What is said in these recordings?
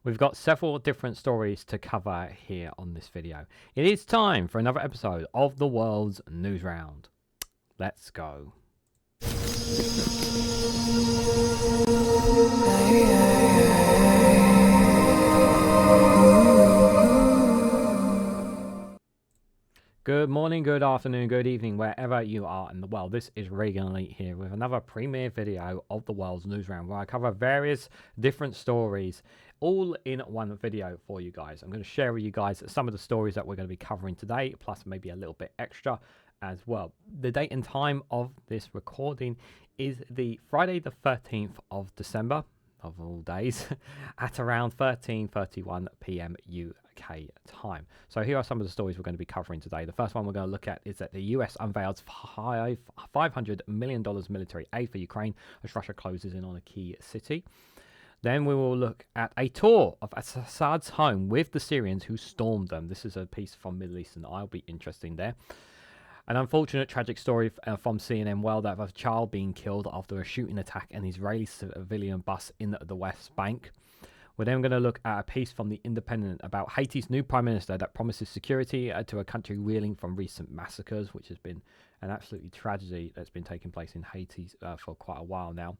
We've got several different stories to cover here on this video. It is time for another episode of the world's news round. Let's go. Good morning, good afternoon, good evening, wherever you are in the world. This is Reganelite here with another premiere video of the world's news round, where I cover various different stories all in one video for you guys. I'm going to share with you guys some of the stories that we're going to be covering today, plus maybe a little bit extra as well. The date and time of this recording is the Friday the 13th of December, of all days, at around 13:31 p.m. UK time. So here are some of the stories we're going to be covering today. The first one we're going to look at is that the US unveils $500 million military aid for Ukraine as Russia closes in on a key city. Then we will look at a tour of al-Assad's home with the Syrians who stormed them. This is a piece from Middle Eastern. I'll be interesting there. An unfortunate tragic story from CNN World of a child being killed after a shooting attack an Israeli civilian bus in the West Bank. We're then going to look at a piece from The Independent about Haiti's new prime minister that promises security to a country reeling from recent massacres, which has been an absolutely tragedy that's been taking place in Haiti for quite a while now.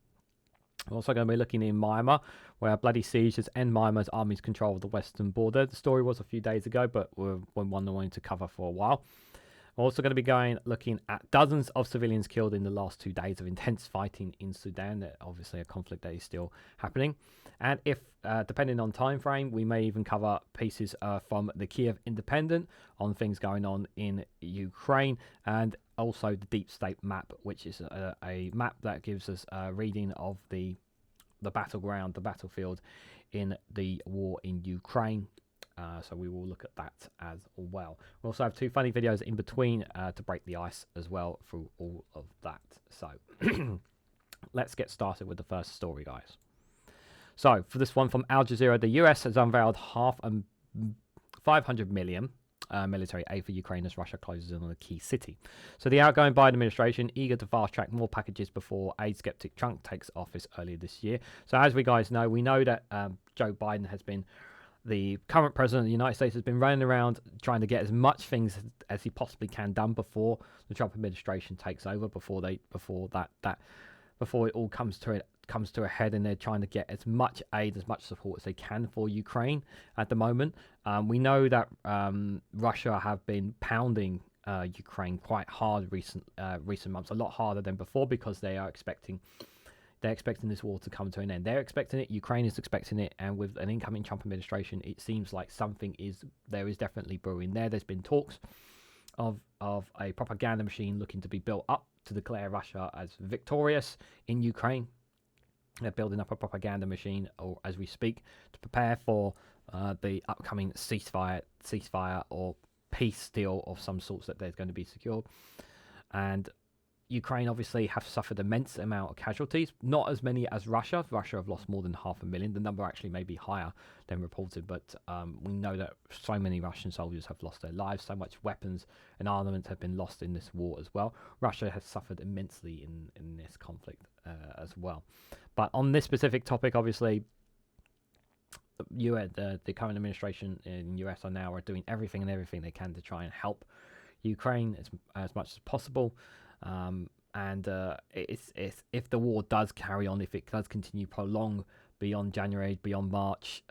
We're also going to be looking in Myanmar, where a bloody siege has ended Myanmar's army's control of the western border. The story was a few days ago, but we're one I wanted to cover for a while. We're also going to be looking at dozens of civilians killed in the last 2 days of intense fighting in Sudan. Obviously a conflict that is still happening. And if, depending on time frame, we may even cover pieces from the Kiev Independent on things going on in Ukraine, and also the Deep State map, which is a map that gives us a reading of the battleground, the battlefield in the war in Ukraine. So we will look at that as well. We also have 2 funny videos in between to break the ice as well through all of that. So let's get started with the first story, guys. So for this one from Al Jazeera, the US has unveiled $500 million military aid for Ukraine as Russia closes in on a key city. So the outgoing Biden administration eager to fast track more packages before aid skeptic Trump takes office earlier this year. So as we guys know, we know that Joe Biden has been, the current president of the United States, has been running around trying to get as much things as he possibly can done before the Trump administration takes over, before it all comes to a head, and they're trying to get as much aid, as much support as they can for Ukraine at the moment. We know that Russia have been pounding Ukraine quite hard recent months, a lot harder than before, because they're expecting this war to come to an end. They're expecting it. Ukraine is expecting it. And with an incoming Trump administration, it seems like there is definitely brewing there. There's been talks of a propaganda machine looking to be built up to declare Russia as victorious in Ukraine. They're building up a propaganda machine, or as we speak, to prepare for the upcoming ceasefire or peace deal of some sorts that there's going to be secured. And Ukraine obviously have suffered immense amount of casualties, not as many as Russia. Russia have lost more than 500,000. The number actually may be higher than reported, but we know that so many Russian soldiers have lost their lives, so much weapons and armaments have been lost in this war as well. Russia has suffered immensely in this conflict as well. But on this specific topic, obviously, the current administration in the US are doing everything they can to try and help Ukraine as much as possible. If the war does carry on, if it does continue prolong beyond January, beyond March,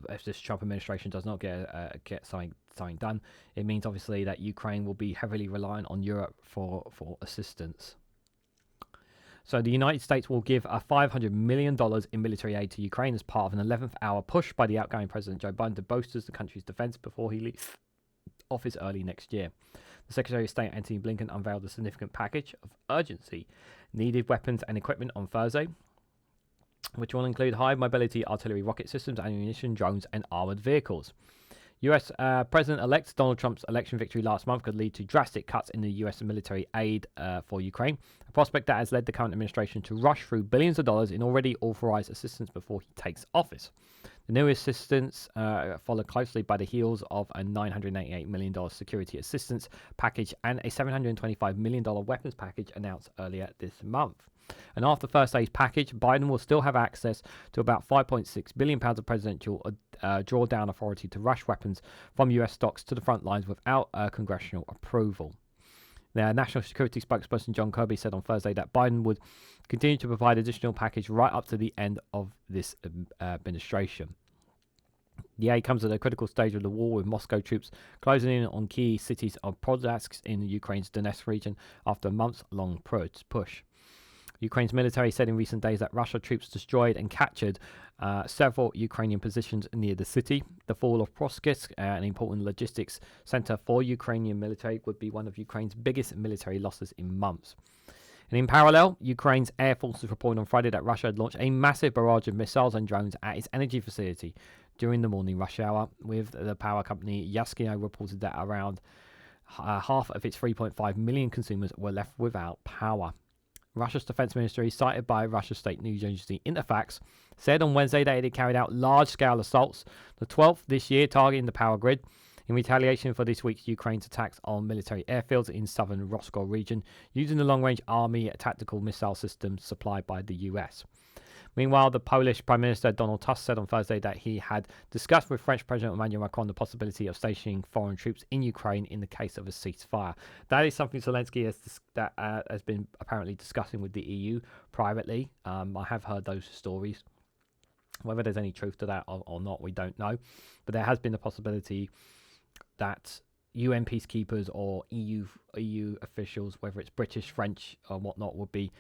if this Trump administration does not get something done, it means obviously that Ukraine will be heavily reliant on Europe for assistance. So the United States will give $500 million in military aid to Ukraine as part of an 11th hour push by the outgoing President Joe Biden to bolster the country's defense before he leaves office early next year. The Secretary of State Antony Blinken unveiled a significant package of urgency needed weapons and equipment on Thursday, which will include high-mobility artillery rocket systems, ammunition, drones, and armored vehicles. US President-elect Donald Trump's election victory last month could lead to drastic cuts in the US military aid for Ukraine, a prospect that has led the current administration to rush through billions of dollars in already authorized assistance before he takes office. The new assistance followed closely by the heels of a $988 million security assistance package and a $725 million weapons package announced earlier this month. And after Thursday's package, Biden will still have access to about £5.6 billion of presidential drawdown authority to rush weapons from US stocks to the front lines without congressional approval. The National Security spokesperson John Kirby said on Thursday that Biden would continue to provide additional package right up to the end of this administration. The aid comes at a critical stage of the war, with Moscow troops closing in on key cities of Podolsk in Ukraine's Donetsk region after a months-long push. Ukraine's military said in recent days that Russian troops destroyed and captured several Ukrainian positions near the city. The fall of Provsk, an important logistics center for Ukrainian military, would be one of Ukraine's biggest military losses in months. And in parallel, Ukraine's Air Force reported on Friday that Russia had launched a massive barrage of missiles and drones at its energy facility during the morning rush hour, with the power company Yaskino reported that around half of its 3.5 million consumers were left without power. Russia's defense ministry, cited by Russia's state news agency Interfax, said on Wednesday that it had carried out large-scale assaults, the 12th this year, targeting the power grid, in retaliation for this week's Ukraine's attacks on military airfields in southern Rostov region, using the long-range army tactical missile systems supplied by the US. Meanwhile, the Polish Prime Minister Donald Tusk said on Thursday that he had discussed with French President Emmanuel Macron the possibility of stationing foreign troops in Ukraine in the case of a ceasefire. That is something Zelensky has been apparently discussing with the EU privately. I have heard those stories. Whether there's any truth to that or not, we don't know. But there has been the possibility that UN peacekeepers or EU officials, whether it's British, French, or whatnot, would be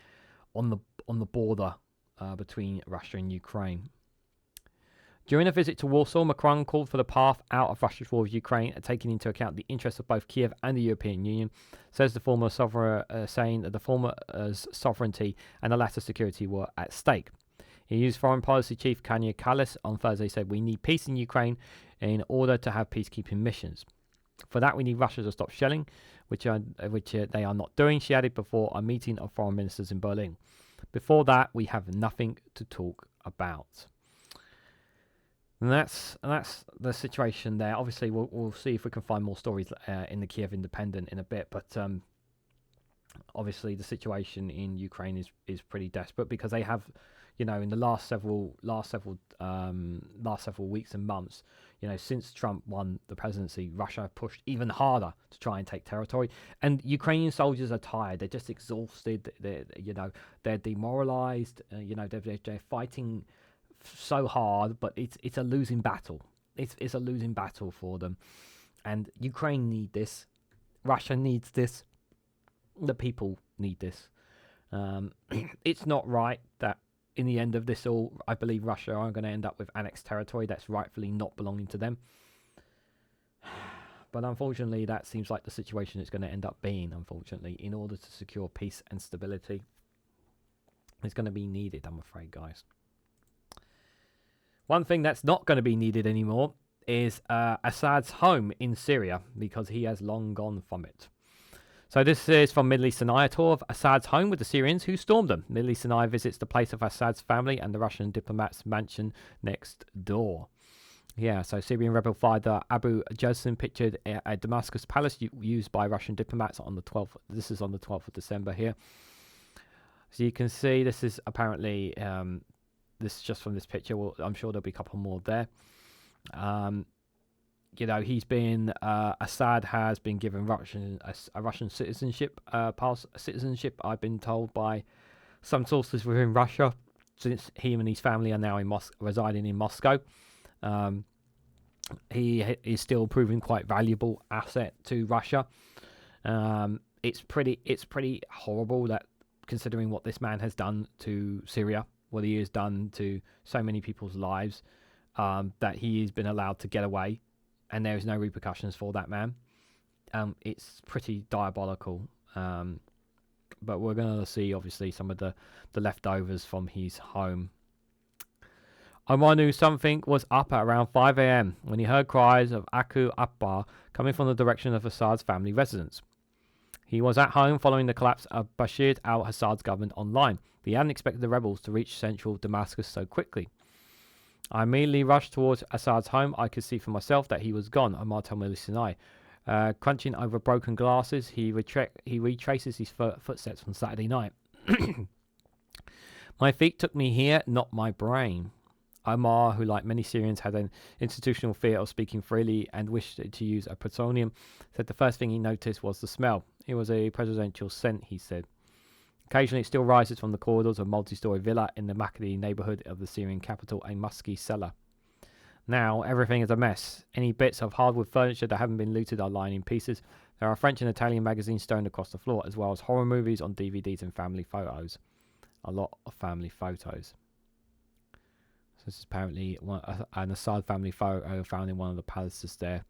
on the border between Russia and Ukraine. During a visit to Warsaw, Macron called for the path out of Russia's war with Ukraine, taking into account the interests of both Kiev and the European Union, saying that the former's sovereignty and the latter's security were at stake. EU's Foreign Policy Chief Kanya Kallas on Thursday said, "We need peace in Ukraine in order to have peacekeeping missions. For that, we need Russia to stop shelling, which they are not doing," she added before a meeting of foreign ministers in Berlin. "Before that, we have nothing to talk about." And that's the situation there. Obviously, we'll see if we can find more stories in the Kiev Independent in a bit, but obviously the situation in Ukraine is pretty desperate, because they have, in the last several weeks and months, since Trump won the presidency, Russia pushed even harder to try and take territory. And Ukrainian soldiers are tired; they're just exhausted. They're demoralized. They're fighting so hard, but it's a losing battle. It's a losing battle for them, and Ukraine need this. Russia needs this. The people need this. It's not right that in the end of this all, I believe Russia are going to end up with annexed territory that's rightfully not belonging to them. But unfortunately, that seems like the situation it's going to end up being, unfortunately, in order to secure peace and stability. It's going to be needed, I'm afraid, guys. One thing that's not going to be needed anymore is Assad's home in Syria, because he has long gone from it. So this is from Middle Eastern Eye, a tour of Assad's home with the Syrians who stormed them. Middle Eastern Eye visits the place of Assad's family and the Russian diplomat's mansion next door. Yeah, so Syrian rebel fighter Abu Jazim pictured a Damascus palace used by Russian diplomats on the 12th. This is on the 12th of December here. So you can see this is apparently, this is just from this picture. Well, I'm sure there'll be a couple more there. He's been, Assad has been given a Russian citizenship, I've been told by some sources within Russia, since him and his family are now residing in Moscow. He is still proving quite valuable asset to Russia. It's pretty horrible that, considering what this man has done to Syria, what he has done to so many people's lives, that he has been allowed to get away. And there is no repercussions for that man. It's pretty diabolical. But we're going to see, obviously, some of the leftovers from his home. Omar knew something was up at around 5 a.m. when he heard cries of Aku Akbar coming from the direction of Assad's family residence. He was at home following the collapse of Bashir al-Assad's government online. But he hadn't expected the rebels to reach central Damascus so quickly. "I immediately rushed towards Assad's home. I could see for myself that he was gone," Omar told Middle Eastern Eye. Crunching over broken glasses, he retraces his footsteps from Saturday night. My feet took me here, not my brain. Omar, who like many Syrians had an institutional fear of speaking freely and wished to use a pseudonym, said the first thing he noticed was the smell. It was a presidential scent, he said. Occasionally it still rises from the corridors of a multi-story villa in the Makadi neighbourhood of the Syrian capital, a musky cellar. Now everything is a mess. Any bits of hardwood furniture that haven't been looted are lying in pieces. There are French and Italian magazines strewn across the floor, as well as horror movies on DVDs and family photos. A lot of family photos. So this is apparently an Assad family photo found in one of the palaces there.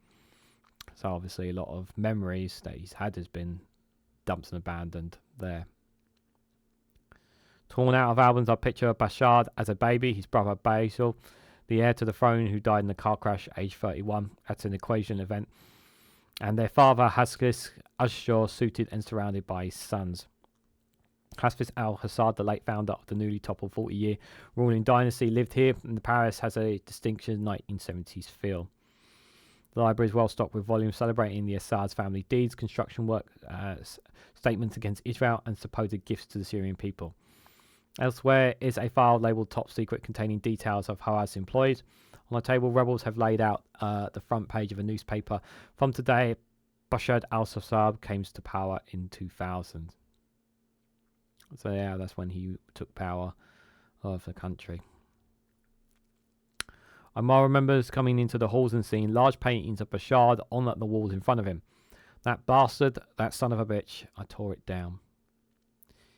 So obviously a lot of memories that he's had has been dumped and abandoned there. Torn out of albums are picture of Bashar as a baby, his brother Basil, the heir to the throne who died in a car crash aged 31 at an equation event, and their father Haskis Ashur suited and surrounded by his sons. Hafiz al-Assad, the late founder of the newly toppled 40-year ruling dynasty, lived here, and the palace has a distinction 1970s feel. The library is well stocked with volumes celebrating the Assad's family deeds, construction work, statements against Israel, and supposed gifts to the Syrian people. Elsewhere is a file labelled Top Secret containing details of Hawa's employees. On the table, rebels have laid out the front page of a newspaper from today. Bashar al-Assad came to power in 2000. So yeah, that's when he took power of the country. Omar remembers coming into the halls and seeing large paintings of Bashar on the walls in front of him. That bastard, that son of a bitch, I tore it down.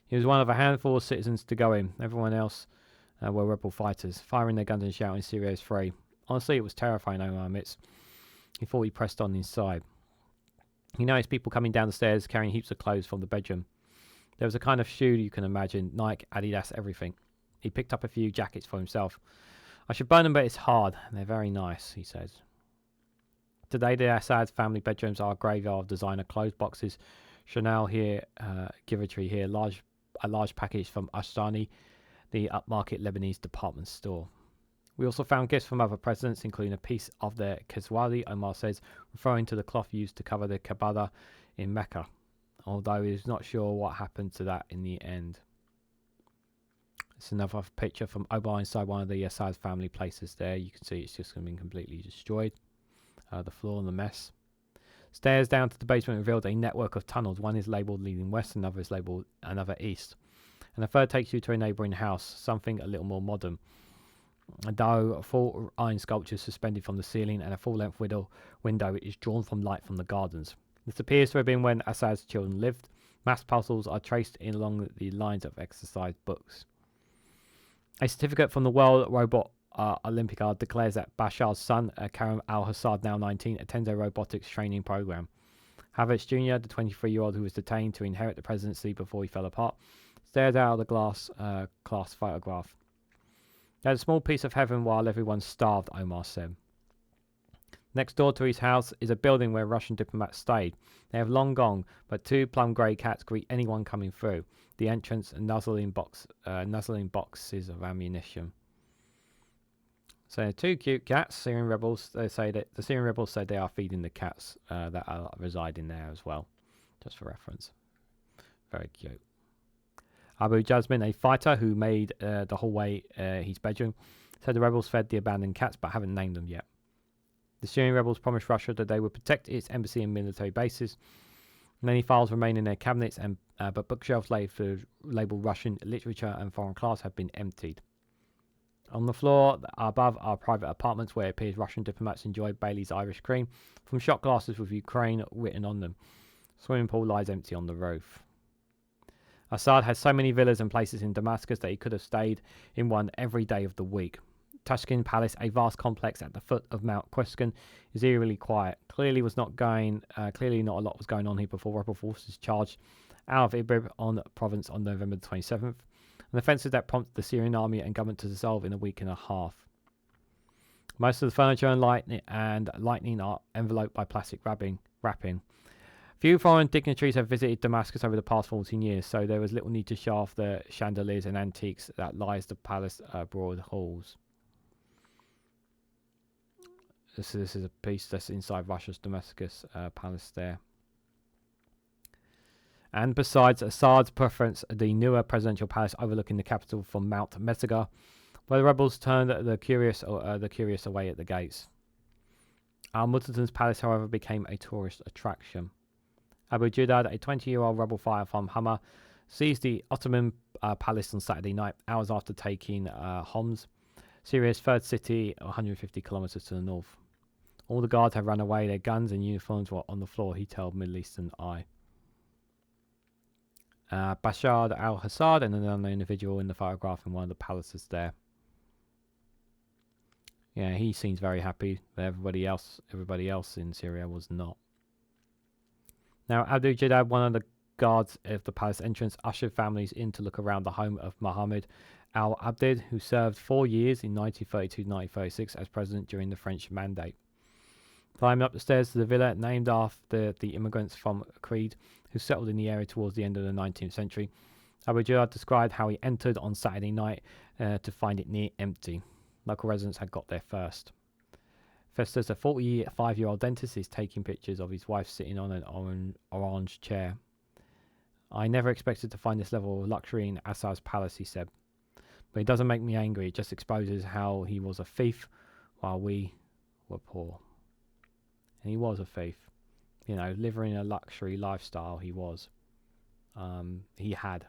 He was one of a handful of citizens to go in. Everyone else were rebel fighters, firing their guns and shouting, "Syria is free." Honestly, it was terrifying, Omar admits. He thought he pressed on inside. He noticed people coming down the stairs carrying heaps of clothes from the bedroom. There was a kind of shoe you can imagine, Nike, Adidas, everything. He picked up a few jackets for himself. "I should burn them, but it's hard. They're very nice," he says. Today, the Assad family bedrooms are a graveyard of designer clothes boxes. Chanel here, Givenchy here, a large package from Ashtani, the upmarket Lebanese department store. We also found gifts from other presidents, including a piece of the Kiswahili, Omar says, referring to the cloth used to cover the Kaaba in Mecca, although he is not sure what happened to that in the end. It's another picture from Omar inside one of the Assad family places there. You can see it's just been completely destroyed. The floor and the mess. Stairs down to the basement revealed a network of tunnels. One is labelled leading west, another is labelled another east. And the third takes you to a neighbouring house, something a little more modern. Though full iron sculptures suspended from the ceiling and a full-length window is drawn from light from the gardens. This appears to have been when Assad's children lived. Mass puzzles are traced in along the lines of exercise books. A certificate from the World Robot Olympiad declares that Bashar's son, Karim al-Assad, now 19, attends a robotics training program. Havertz Jr., the 23-year-old who was detained to inherit the presidency before he fell apart, stares out of the glass photograph. There's a small piece of heaven while everyone's starved, Omar said. Next door to his house is a building where Russian diplomats stayed. They have long gone, but two plum grey cats greet anyone coming through the entrance and nuzzling boxes of ammunition. So two cute cats. Syrian rebels. They say that the Syrian rebels said they are feeding the cats that are residing there as well, just for reference. Very cute. Abu Jasmine, a fighter who made the whole way his bedroom, said the rebels fed the abandoned cats but haven't named them yet. The Syrian rebels promised Russia that they would protect its embassy and military bases. Many files remain in their cabinets, but bookshelves labelled Russian literature and foreign class have been emptied. On the floor above are private apartments where it appears Russian diplomats enjoy Bailey's Irish cream from shot glasses with Ukraine written on them. Swimming pool lies empty on the roof. Assad has so many villas and places in Damascus that he could have stayed in one every day of the week. Tashkent Palace, a vast complex at the foot of Mount Quesken, is eerily quiet. Clearly not a lot was going on here before rebel forces charged out of Idlib on province on November 27th. An offensive that prompted the Syrian army and government to dissolve in a week and a half. Most of the furniture and lighting are enveloped by plastic wrapping. Few foreign dignitaries have visited Damascus over the past 14 years, so there was little need to show off the chandeliers and antiques that lies the palace broad halls. This is a piece that's inside Russia's Damascus palace there. And besides, Assad's preference the newer presidential palace overlooking the capital from Mount Messaga, where the rebels turned the curious away at the gates. Al-Muttadin's palace, however, became a tourist attraction. Abu Judad, a 20-year-old rebel fighter from Hama, seized the Ottoman palace on Saturday night, hours after taking Homs, Syria's third city, 150 kilometers to the north. All the guards had run away, their guns and uniforms were on the floor, he told Middle Eastern Eye. Bashar al-Assad and another individual in the photograph in one of the palaces there. Yeah, he seems very happy, but everybody else in Syria was not. Now, Abu Jadad, one of the guards of the palace entrance, ushered families in to look around the home of Mohammed al-Abdid, who served 4 years in 1932-1936 as president during the French Mandate. Climbing up the stairs to the villa, named after the immigrants from Crete who settled in the area towards the end of the 19th century, Abu Jadad described how he entered on Saturday night to find it near empty. Local residents had got there first. Festus, a 45-year-old dentist, is taking pictures of his wife sitting on an orange chair. I never expected to find this level of luxury in Assad's palace, he said. But it doesn't make me angry. It just exposes how he was a thief while we were poor. And he was a thief. You know, living a luxury lifestyle, he was. He had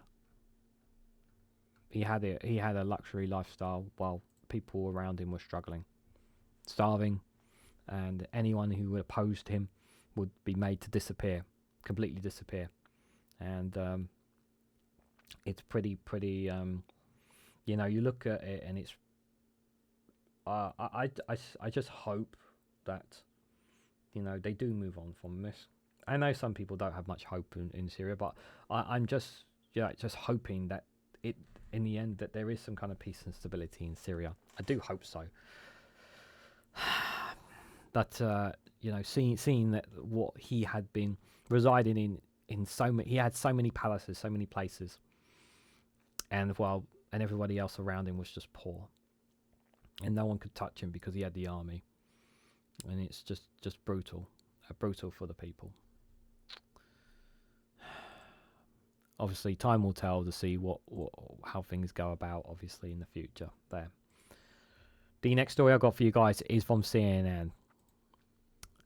a luxury lifestyle while people around him were struggling, starving, and anyone who opposed him would be made to disappear, completely disappear. And it's pretty you know, you look at it and it's I just hope that, you know, they do move on from this. I know some people don't have much hope in Syria, but I'm just hoping that it, in the end, that there is some kind of peace and stability in Syria. I do hope so. But you know, seeing that what he had been residing in so many, he had so many palaces, so many places, and everybody else around him was just poor, and no one could touch him because he had the army, and it's just brutal for the people. Obviously, time will tell to see how things go about, obviously, in the future there. The next story I've got for you guys is from CNN.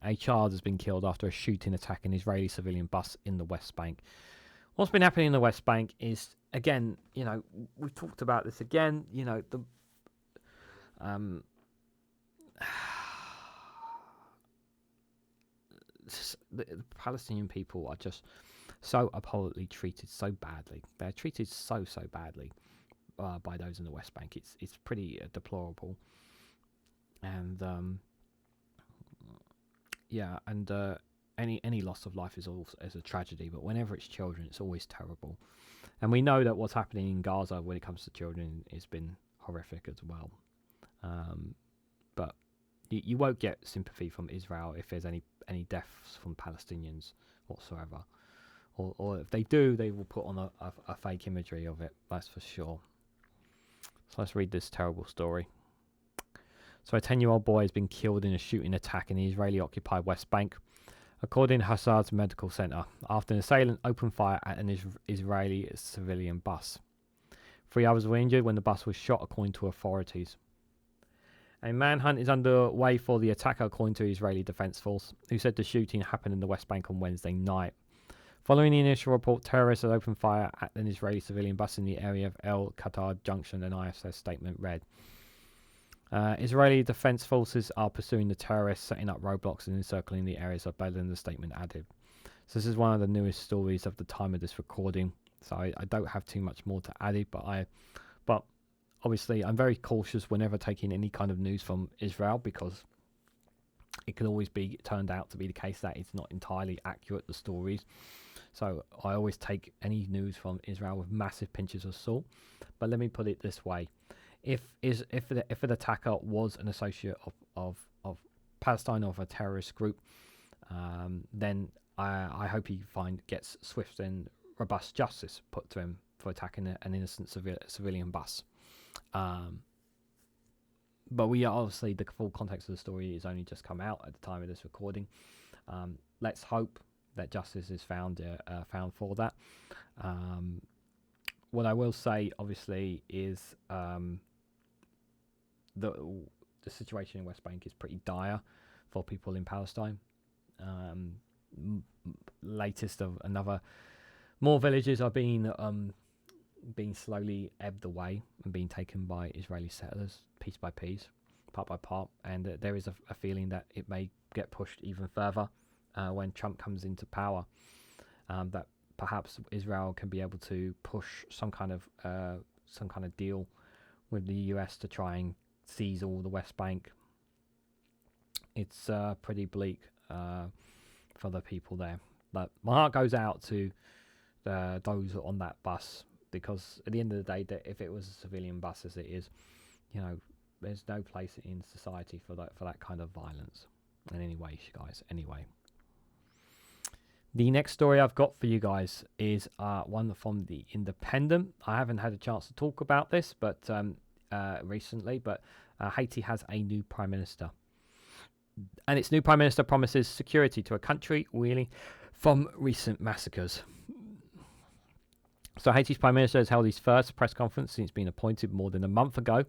A child has been killed after a shooting attack an Israeli civilian bus in the West Bank. What's been happening in the West Bank is, again, you know, we've talked about this again, you know, the Palestinian people are just so appallingly treated so badly. They're treated so badly by those in the West Bank. It's pretty deplorable. And yeah, and any loss of life is a tragedy. But whenever it's children, it's always terrible. And we know that what's happening in Gaza when it comes to children has been horrific as well. But you won't get sympathy from Israel if there's any deaths from Palestinians whatsoever. Or if they do, they will put on a fake imagery of it, that's for sure. So let's read this terrible story. So a 10-year-old boy has been killed in a shooting attack in the Israeli-occupied West Bank, according to Assad's medical center, after an assailant opened fire at an Israeli civilian bus. 3 others were injured when the bus was shot, according to authorities. A manhunt is underway for the attacker, according to the Israeli Defense Force, who said the shooting happened in the West Bank on Wednesday night. Following the initial report, terrorists had opened fire at an Israeli civilian bus in the area of El-Qatar Junction, an ISS statement read. Israeli Defense Forces are pursuing the terrorists, setting up roadblocks and encircling the areas of Berlin, the statement added. So this is one of the newest stories of the time of this recording, so I don't have too much more to add it, but obviously I'm very cautious whenever taking any kind of news from Israel, because it can always be turned out to be the case that it's not entirely accurate, the stories. So I always take any news from Israel with massive pinches of salt. But let me put it this way: if an attacker was an associate of Palestine or of a terrorist group, then I hope he gets swift and robust justice put to him for attacking an innocent civilian bus. But we are obviously, the full context of the story is only just come out at the time of this recording. Let's hope that justice is found for that. What I will say, obviously, is the situation in West Bank is pretty dire for people in Palestine. Latest of another more villages are being slowly ebbed away and being taken by Israeli settlers piece by piece, part by part, and there is a feeling that it may get pushed even further when Trump comes into power, that perhaps Israel can be able to push some kind of deal with the US to try and seize all the West Bank. It's pretty bleak for the people there. But my heart goes out to those on that bus, because at the end of the day, if it was a civilian bus as it is, there's no place in society for that kind of violence. And anyway, guys, the next story I've got for you guys is one from The Independent. I haven't had a chance to talk about this recently, but Haiti has a new prime minister. And its new prime minister promises security to a country reeling from recent massacres. So Haiti's prime minister has held his first press conference since being appointed more than a month ago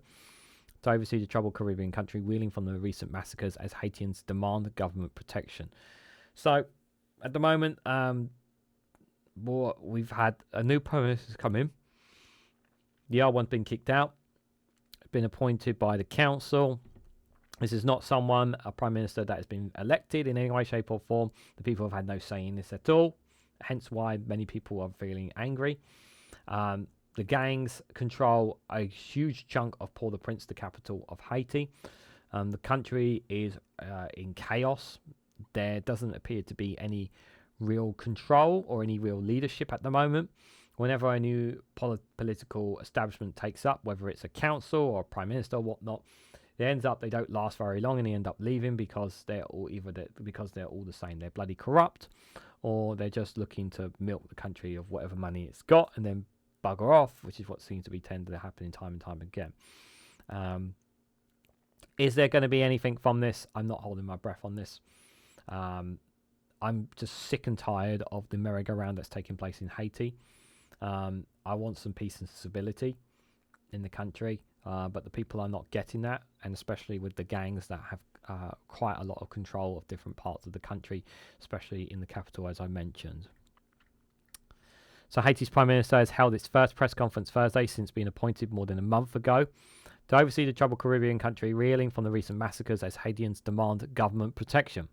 to oversee the troubled Caribbean country reeling from the recent massacres as Haitians demand government protection. So at the moment, we've had a new prime minister come in. The old one's been kicked out, been appointed by the council. This is not a prime minister that has been elected in any way, shape or form. The people have had no say in this at all, hence why many people are feeling angry. The gangs control a huge chunk of Port-au-Prince, the capital of Haiti. The country is in chaos. There doesn't appear to be any real control or any real leadership at the moment. Whenever a new political establishment takes up, whether it's a council or a prime minister or whatnot, they don't last very long, and they end up leaving because they're all the same. They're bloody corrupt, or they're just looking to milk the country of whatever money it's got and then bugger off, which is what seems to be tended to happen time and time again. Is there going to be anything from this? I'm not holding my breath on this. I'm just sick and tired of the merry-go-round that's taking place in Haiti. I want some peace and stability in the country, but the people are not getting that, and especially with the gangs that have quite a lot of control of different parts of the country, especially in the capital, as I mentioned. So Haiti's Prime Minister has held its first press conference Thursday since being appointed more than a month ago to oversee the troubled Caribbean country reeling from the recent massacres as Haitians demand government protection.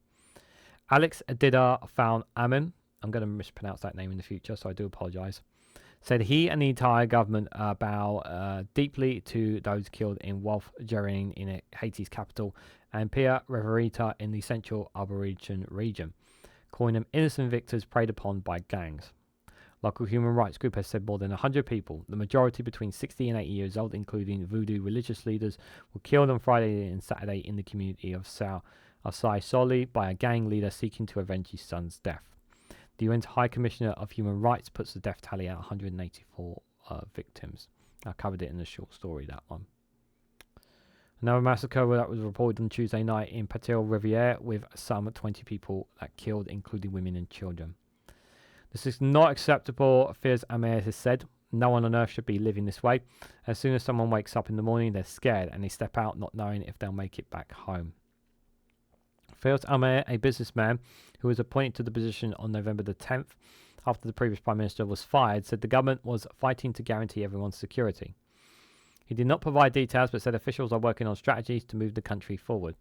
Alex Adida found Amin, I'm going to mispronounce that name in the future, so I do apologise, said he and the entire government bow deeply to those killed in Wolf Jerrin in Haiti's capital and Pia Reverita in the central Arboretum region, calling them innocent victims preyed upon by gangs. Local human rights group has said more than 100 people, the majority between 60 and 80 years old, including voodoo religious leaders, were killed on Friday and Saturday in the community of Asai Soli by a gang leader seeking to avenge his son's death. The UN's High Commissioner of Human Rights puts the death tally at 184 victims. I covered it in a short story, that one. Another massacre that was reported on Tuesday night in Patel Riviere with some 20 people that killed, including women and children. This is not acceptable, Fils-Aimé has said. No one on earth should be living this way. As soon as someone wakes up in the morning, they're scared and they step out not knowing if they'll make it back home. Fils-Aimé, a businessman who was appointed to the position on November the 10th after the previous Prime Minister was fired, said the government was fighting to guarantee everyone's security. He did not provide details but said officials are working on strategies to move the country forward.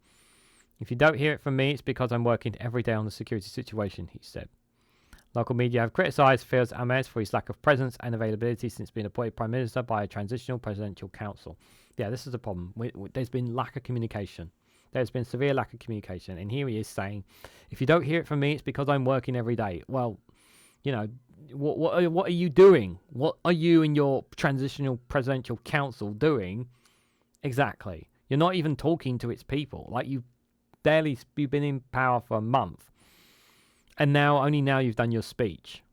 If you don't hear it from me, it's because I'm working every day on the security situation, he said. Local media have criticised Fils-Aimé for his lack of presence and availability since being appointed Prime Minister by a transitional presidential council. Yeah, this is the problem. There's been lack of communication. There's been severe lack of communication. And here he is saying, if you don't hear it from me, it's because I'm working every day. Well, what are you doing? What are you and your transitional presidential council doing exactly? You're not even talking to its people. Like, you've been in power for a month. And only now you've done your speech.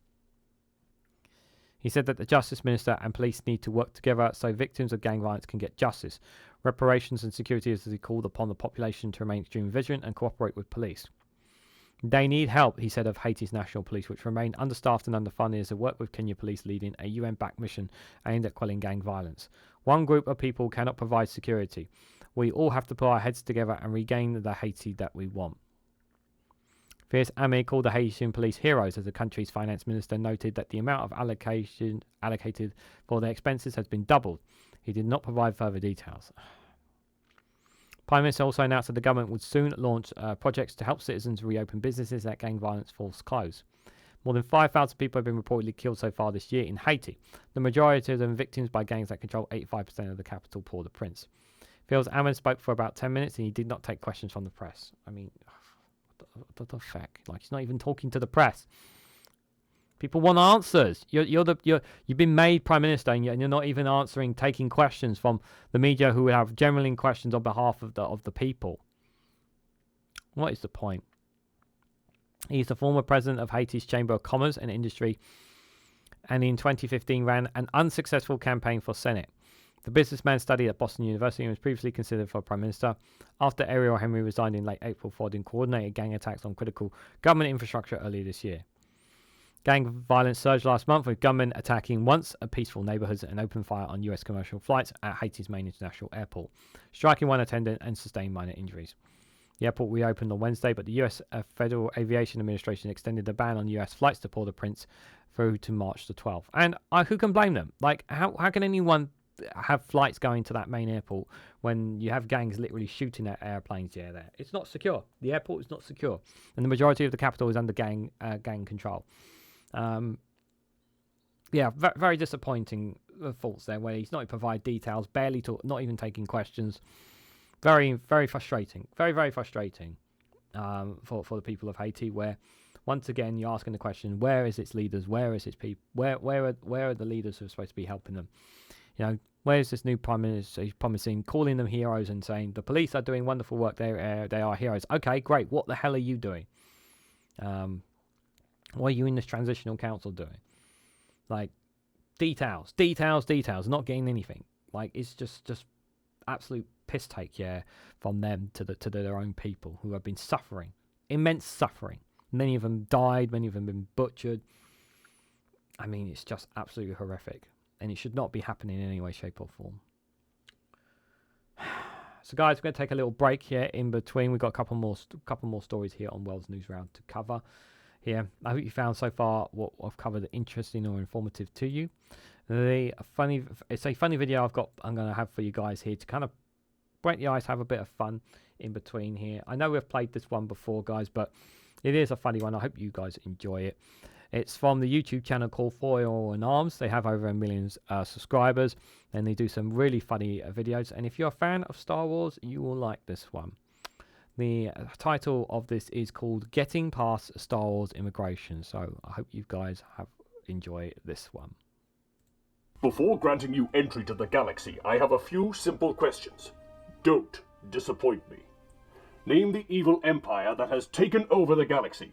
He said that the Justice Minister and police need to work together so victims of gang violence can get justice, reparations and security, as he called upon the population to remain extremely vigilant and cooperate with police. They need help, he said of Haiti's national police, which remain understaffed and underfunded as they work with Kenya police leading a UN-backed mission aimed at quelling gang violence. One group of people cannot provide security. We all have to put our heads together and regain the Haiti that we want. Fils-Aimé called the Haitian police heroes as the country's finance minister noted that the amount of allocated for their expenses has been doubled. He did not provide further details. Prime Minister also announced that the government would soon launch projects to help citizens reopen businesses that gang violence forced closed. More than 5,000 people have been reportedly killed so far this year in Haiti, the majority of them victims by gangs that control 85% of the capital, Port-au-Prince. Fils-Aimé spoke for about 10 minutes and he did not take questions from the press. I mean, what the fuck? Like, he's not even talking to the press. People want answers. You've been made Prime Minister and you're not even answering, taking questions from the media who have genuine questions on behalf of the people. What is the point? He's the former president of Haiti's Chamber of Commerce and Industry and in 2015 ran an unsuccessful campaign for Senate. The businessman studied at Boston University and was previously considered for Prime Minister after Ariel Henry resigned in late April following coordinated gang attacks on critical government infrastructure earlier this year. Gang violence surged last month with gunmen attacking once peaceful neighborhoods and opened fire on US commercial flights at Haiti's main international airport, striking one attendant and sustaining minor injuries. The airport reopened on Wednesday, but the US Federal Aviation Administration extended the ban on US flights to Port-au-Prince through to March the 12th. And who can blame them? Like, how can anyone have flights going to that main airport when you have gangs literally shooting at airplanes there? It's not secure. The airport is not secure. And the majority of the capital is under gang control. Very disappointing thoughts there where he's not even provide details, barely talk, not even taking questions. Very, very frustrating. Very, very frustrating for the people of Haiti, where once again you're asking the question, where is its leaders? Where is its people? Where are the leaders who are supposed to be helping them? You know, where is this new Prime Minister who's promising, calling them heroes and saying the police are doing wonderful work, they are heroes. Okay, great. What the hell are you doing? What are you in this transitional council doing? Like, details, not getting anything. Like, it's just absolute piss take, from them to their own people who have been suffering, immense suffering. Many of them died, many of them been butchered. I mean, it's just absolutely horrific. And it should not be happening in any way, shape or form. So guys, we're going to take a little break here in between. We've got a couple more stories here on World's Newsround to cover here. I hope you found so far what I've covered interesting or informative to you. It's a funny video I'm going to have for you guys here to kind of break the ice, have a bit of fun in between here. I know we've played this one before, guys, but it is a funny one. I hope you guys enjoy it. It's from the YouTube channel called Foil and Arms. They have over 1 million subscribers, and they do some really funny videos. And if you're a fan of Star Wars, you will like this one. The title of this is called Getting Past Star Wars Immigration. So I hope you guys have enjoyed this one. Before granting you entry to the galaxy, I have a few simple questions. Don't disappoint me. Name the evil empire that has taken over the galaxy.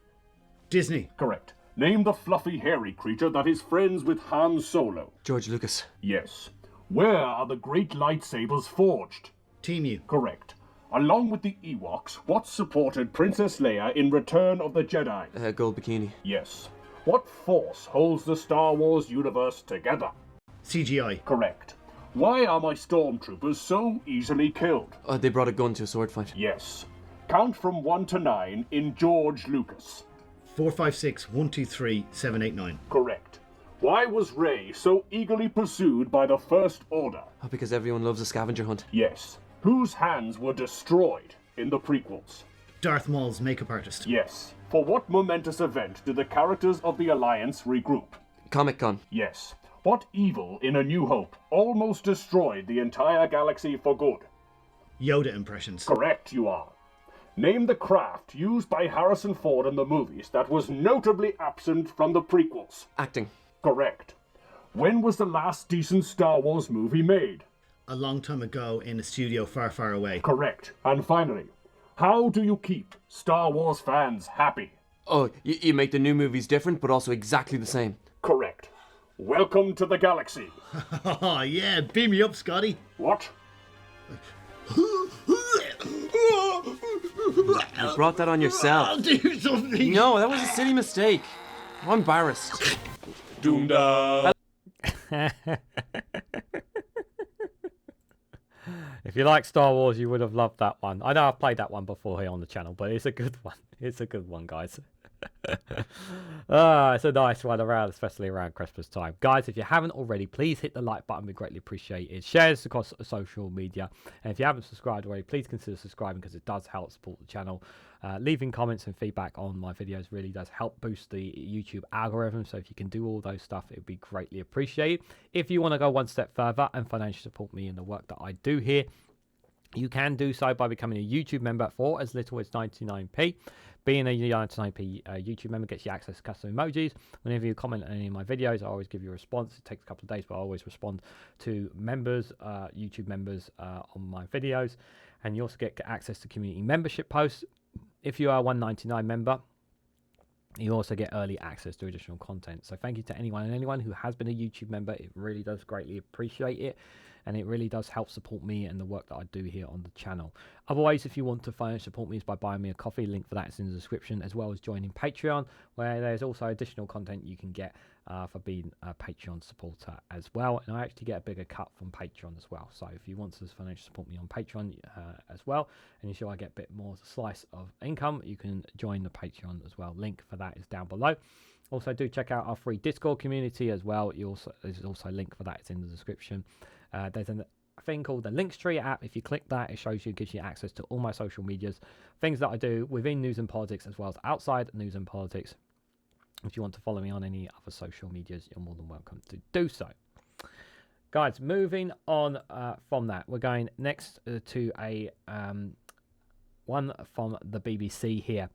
Disney. Correct. Name the fluffy, hairy creature that is friends with Han Solo. George Lucas. Yes. Where are the great lightsabers forged? Teemu. Correct. Along with the Ewoks, what supported Princess Leia in Return of the Jedi? Gold bikini. Yes. What force holds the Star Wars universe together? CGI. Correct. Why are my stormtroopers so easily killed? They brought a gun to a sword fight. Yes. Count from 1 to 9 in George Lucas. 4, 5, 6, 1, 2, 3, 7, 8, 9. Correct. Why was Rey so eagerly pursued by the First Order? Because everyone loves a scavenger hunt. Yes. Whose hands were destroyed in the prequels? Darth Maul's makeup artist. Yes. For what momentous event did the characters of the Alliance regroup? Comic-Con. Yes. What evil in A New Hope almost destroyed the entire galaxy for good? Yoda impressions. Correct, you are. Name the craft used by Harrison Ford in the movies that was notably absent from the prequels. Acting. Correct. When was the last decent Star Wars movie made? A long time ago in a studio far, far away. Correct. And finally, how do you keep Star Wars fans happy? Oh, you make the new movies different, but also exactly the same. Correct. Welcome to the galaxy. Oh, yeah, beam me up, Scotty. What? You brought that on I'll yourself. do something. No, that was a silly mistake. I'm embarrassed. Doomda. If you like Star Wars, you would have loved that one. I know I've played that one before here on the channel, but it's a good one. It's a good one, guys. It's a nice one around, especially around Christmas time. Guys, if you haven't already, please hit the like button. We greatly appreciate it. Share this across social media. And if you haven't subscribed already, please consider subscribing because it does help support the channel. Leaving comments and feedback on my videos really does help boost the YouTube algorithm. So if you can do all those stuff, it would be greatly appreciated. If you want to go one step further and financially support me in the work that I do here, you can do so by becoming a YouTube member for as little as 99p. Being a 99p YouTube member gets you access to custom emojis. Whenever you comment on any of my videos, I always give you a response. It takes a couple of days, but I always respond to members, YouTube members on my videos. And you also get access to community membership posts. If you are a 199 member, you also get early access to additional content. So thank you to anyone who has been a YouTube member. It really does greatly appreciate it. And it really does help support me and the work that I do here on the channel. Otherwise, if you want to financially support me, is by buying me a coffee. Link for that is in the description, as well as joining Patreon, where there's also additional content you can get for being a Patreon supporter as well. And I actually get a bigger cut from Patreon as well. So if you want to financially support me on Patreon as well, and ensure I get a bit more slice of income, you can join the Patreon as well. Link for that is down below. Also, do check out our free Discord community as well. There's also a link for that. It's in the description. There's a thing called the Linktree app. If you click that, it gives you access to all my social medias, things that I do within news and politics as well as outside news and politics. If you want to follow me on any other social medias, you're more than welcome to do so. Guys, moving on from that, we're going next to a one from the BBC here,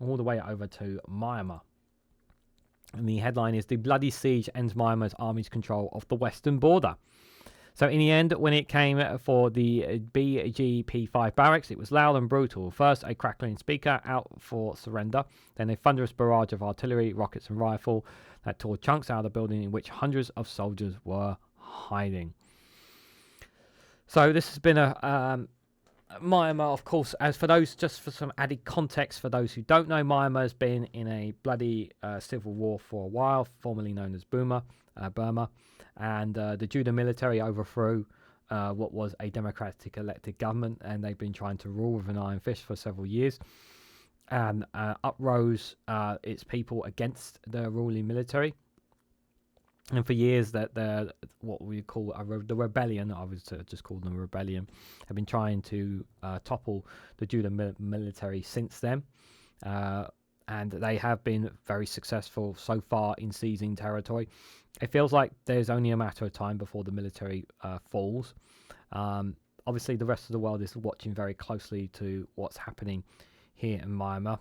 all the way over to Myanmar. And the headline is, "The bloody siege ends Myanmar's army's control of the western border." So in the end, when it came for the BGP-5 barracks, it was loud and brutal. First, a crackling speaker out for surrender. Then a thunderous barrage of artillery, rockets and rifle that tore chunks out of the building in which hundreds of soldiers were hiding. So this has been a... Myanmar, of course, as for those, just for some added context, for those who don't know, Myanmar has been in a bloody civil war for a while, formerly known as Burma. And the Judah military overthrew what was a democratic elected government, and they've been trying to rule with an iron fist for several years, and uprose its people against the ruling military. And for years, that the what we call the rebellion, I was just call them rebellion, have been trying to topple the Judah military since then. And they have been very successful so far in seizing territory. It feels like there's only a matter of time before the military falls. Obviously, the rest of the world is watching very closely to what's happening here in Myanmar.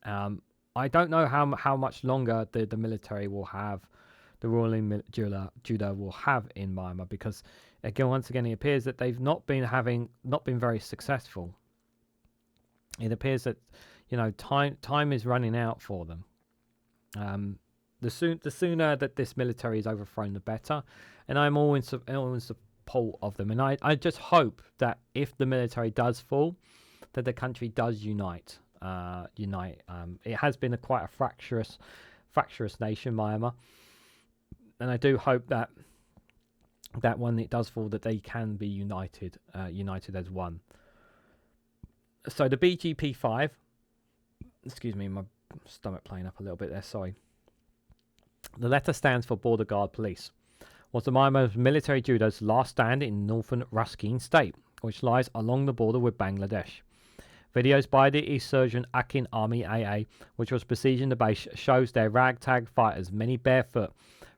I don't know how much longer the military will have, the ruling Judah will have in Myanmar, because again, once again, it appears that they've not been very successful. It appears that, you know, time is running out for them. The sooner that this military is overthrown, the better. And I'm all in support of them. And I just hope that if the military does fall, that the country does unite. It has been quite a fractious nation, Myanmar. And I do hope that when it does fall, that they can be united as one. So the BGP-5, excuse me, my stomach playing up a little bit there, sorry. The letter stands for Border Guard Police. Was the Myanmar military Judah's last stand in northern Rakhine state, which lies along the border with Bangladesh. Videos by the insurgent Akin Army AA, which was besieging the base, shows their ragtag fighters, many barefoot,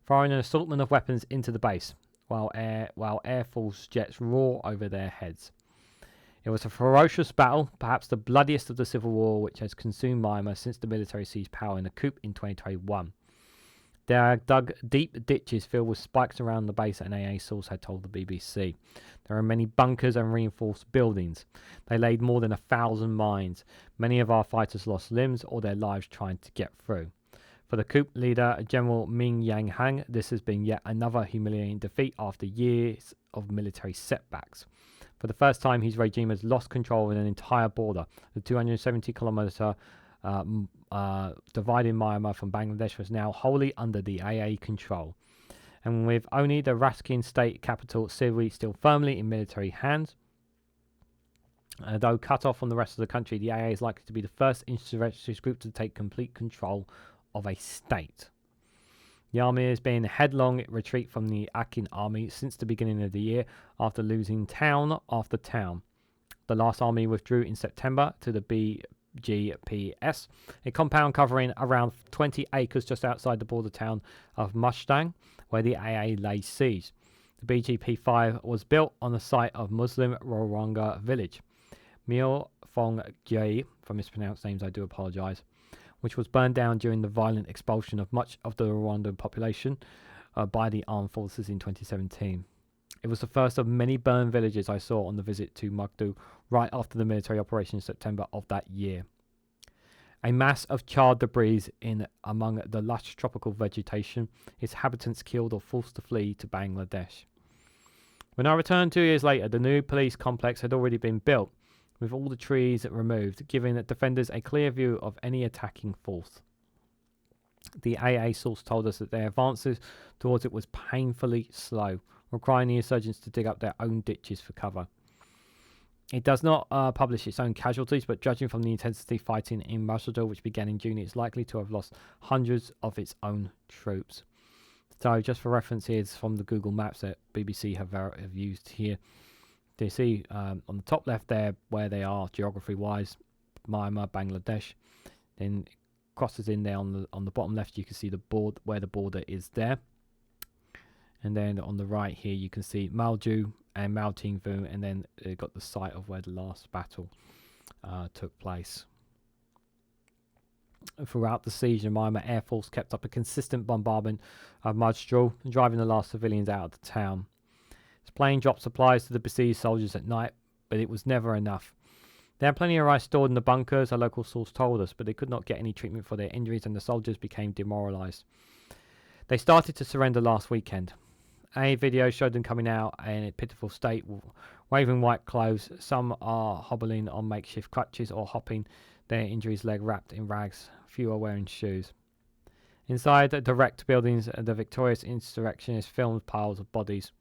firing an assortment of weapons into the base, while Air Force jets roar over their heads. It was a ferocious battle, perhaps the bloodiest of the civil war which has consumed Myanmar since the military seized power in a coup in 2021. They are dug deep ditches filled with spikes around the base, an AA source had told the BBC. There are many bunkers and reinforced buildings. They laid more than 1,000 mines. Many of our fighters lost limbs or their lives trying to get through. For the coup leader, General Min Yang Hang, this has been yet another humiliating defeat after years of military setbacks. For the first time, his regime has lost control of an entire border. The 270-kilometer dividing Myanmar from Bangladesh was now wholly under the AA control. And with only the Rakhine state capital, Syria, still firmly in military hands, though cut off from the rest of the country, the AA is likely to be the first insurrectionist group to take complete control of a state. The army has been in headlong retreat from the Akin army since the beginning of the year, after losing town after town. The last army withdrew in September to the BGPS, a compound covering around 20 acres just outside the border town of Mushtang, where the AA lay siege. The BGP-5 was built on the site of Muslim Rohingya village, Myo Phong Gye, for mispronounced names I do apologise, which was burned down during the violent expulsion of much of the Rwandan population by the armed forces in 2017. It was the first of many burned villages I saw on the visit to Mugdu right after the military operation in September of that year. A mass of charred debris in among the lush tropical vegetation, its inhabitants killed or forced to flee to Bangladesh. When I returned 2 years later, the new police complex had already been built, with all the trees removed, giving the defenders a clear view of any attacking force. The AA source told us that their advances towards it was painfully slow, requiring the insurgents to dig up their own ditches for cover. It does not publish its own casualties, but judging from the intensity fighting in Moldova, which began in June, it's likely to have lost hundreds of its own troops. So, just for reference, here's from the Google Maps that BBC have used here. You see on the top left there where they are geography-wise, Myanmar, Bangladesh. Then crosses in there on the bottom left. You can see the board where the border is there, and then on the right here you can see Malju and Maltingvu, and then it got the site of where the last battle took place. Throughout the siege, the Myanmar Air Force kept up a consistent bombardment of Mudstraw, driving the last civilians out of the town. Its plane dropped supplies to the besieged soldiers at night, but it was never enough. They had plenty of rice stored in the bunkers, a local source told us, but they could not get any treatment for their injuries, and the soldiers became demoralised. They started to surrender last weekend. A video showed them coming out in a pitiful state, waving white clothes. Some are hobbling on makeshift crutches or hopping their injuries leg wrapped in rags. Few are wearing shoes. Inside the direct buildings, the victorious insurrectionists filmed piles of bodies.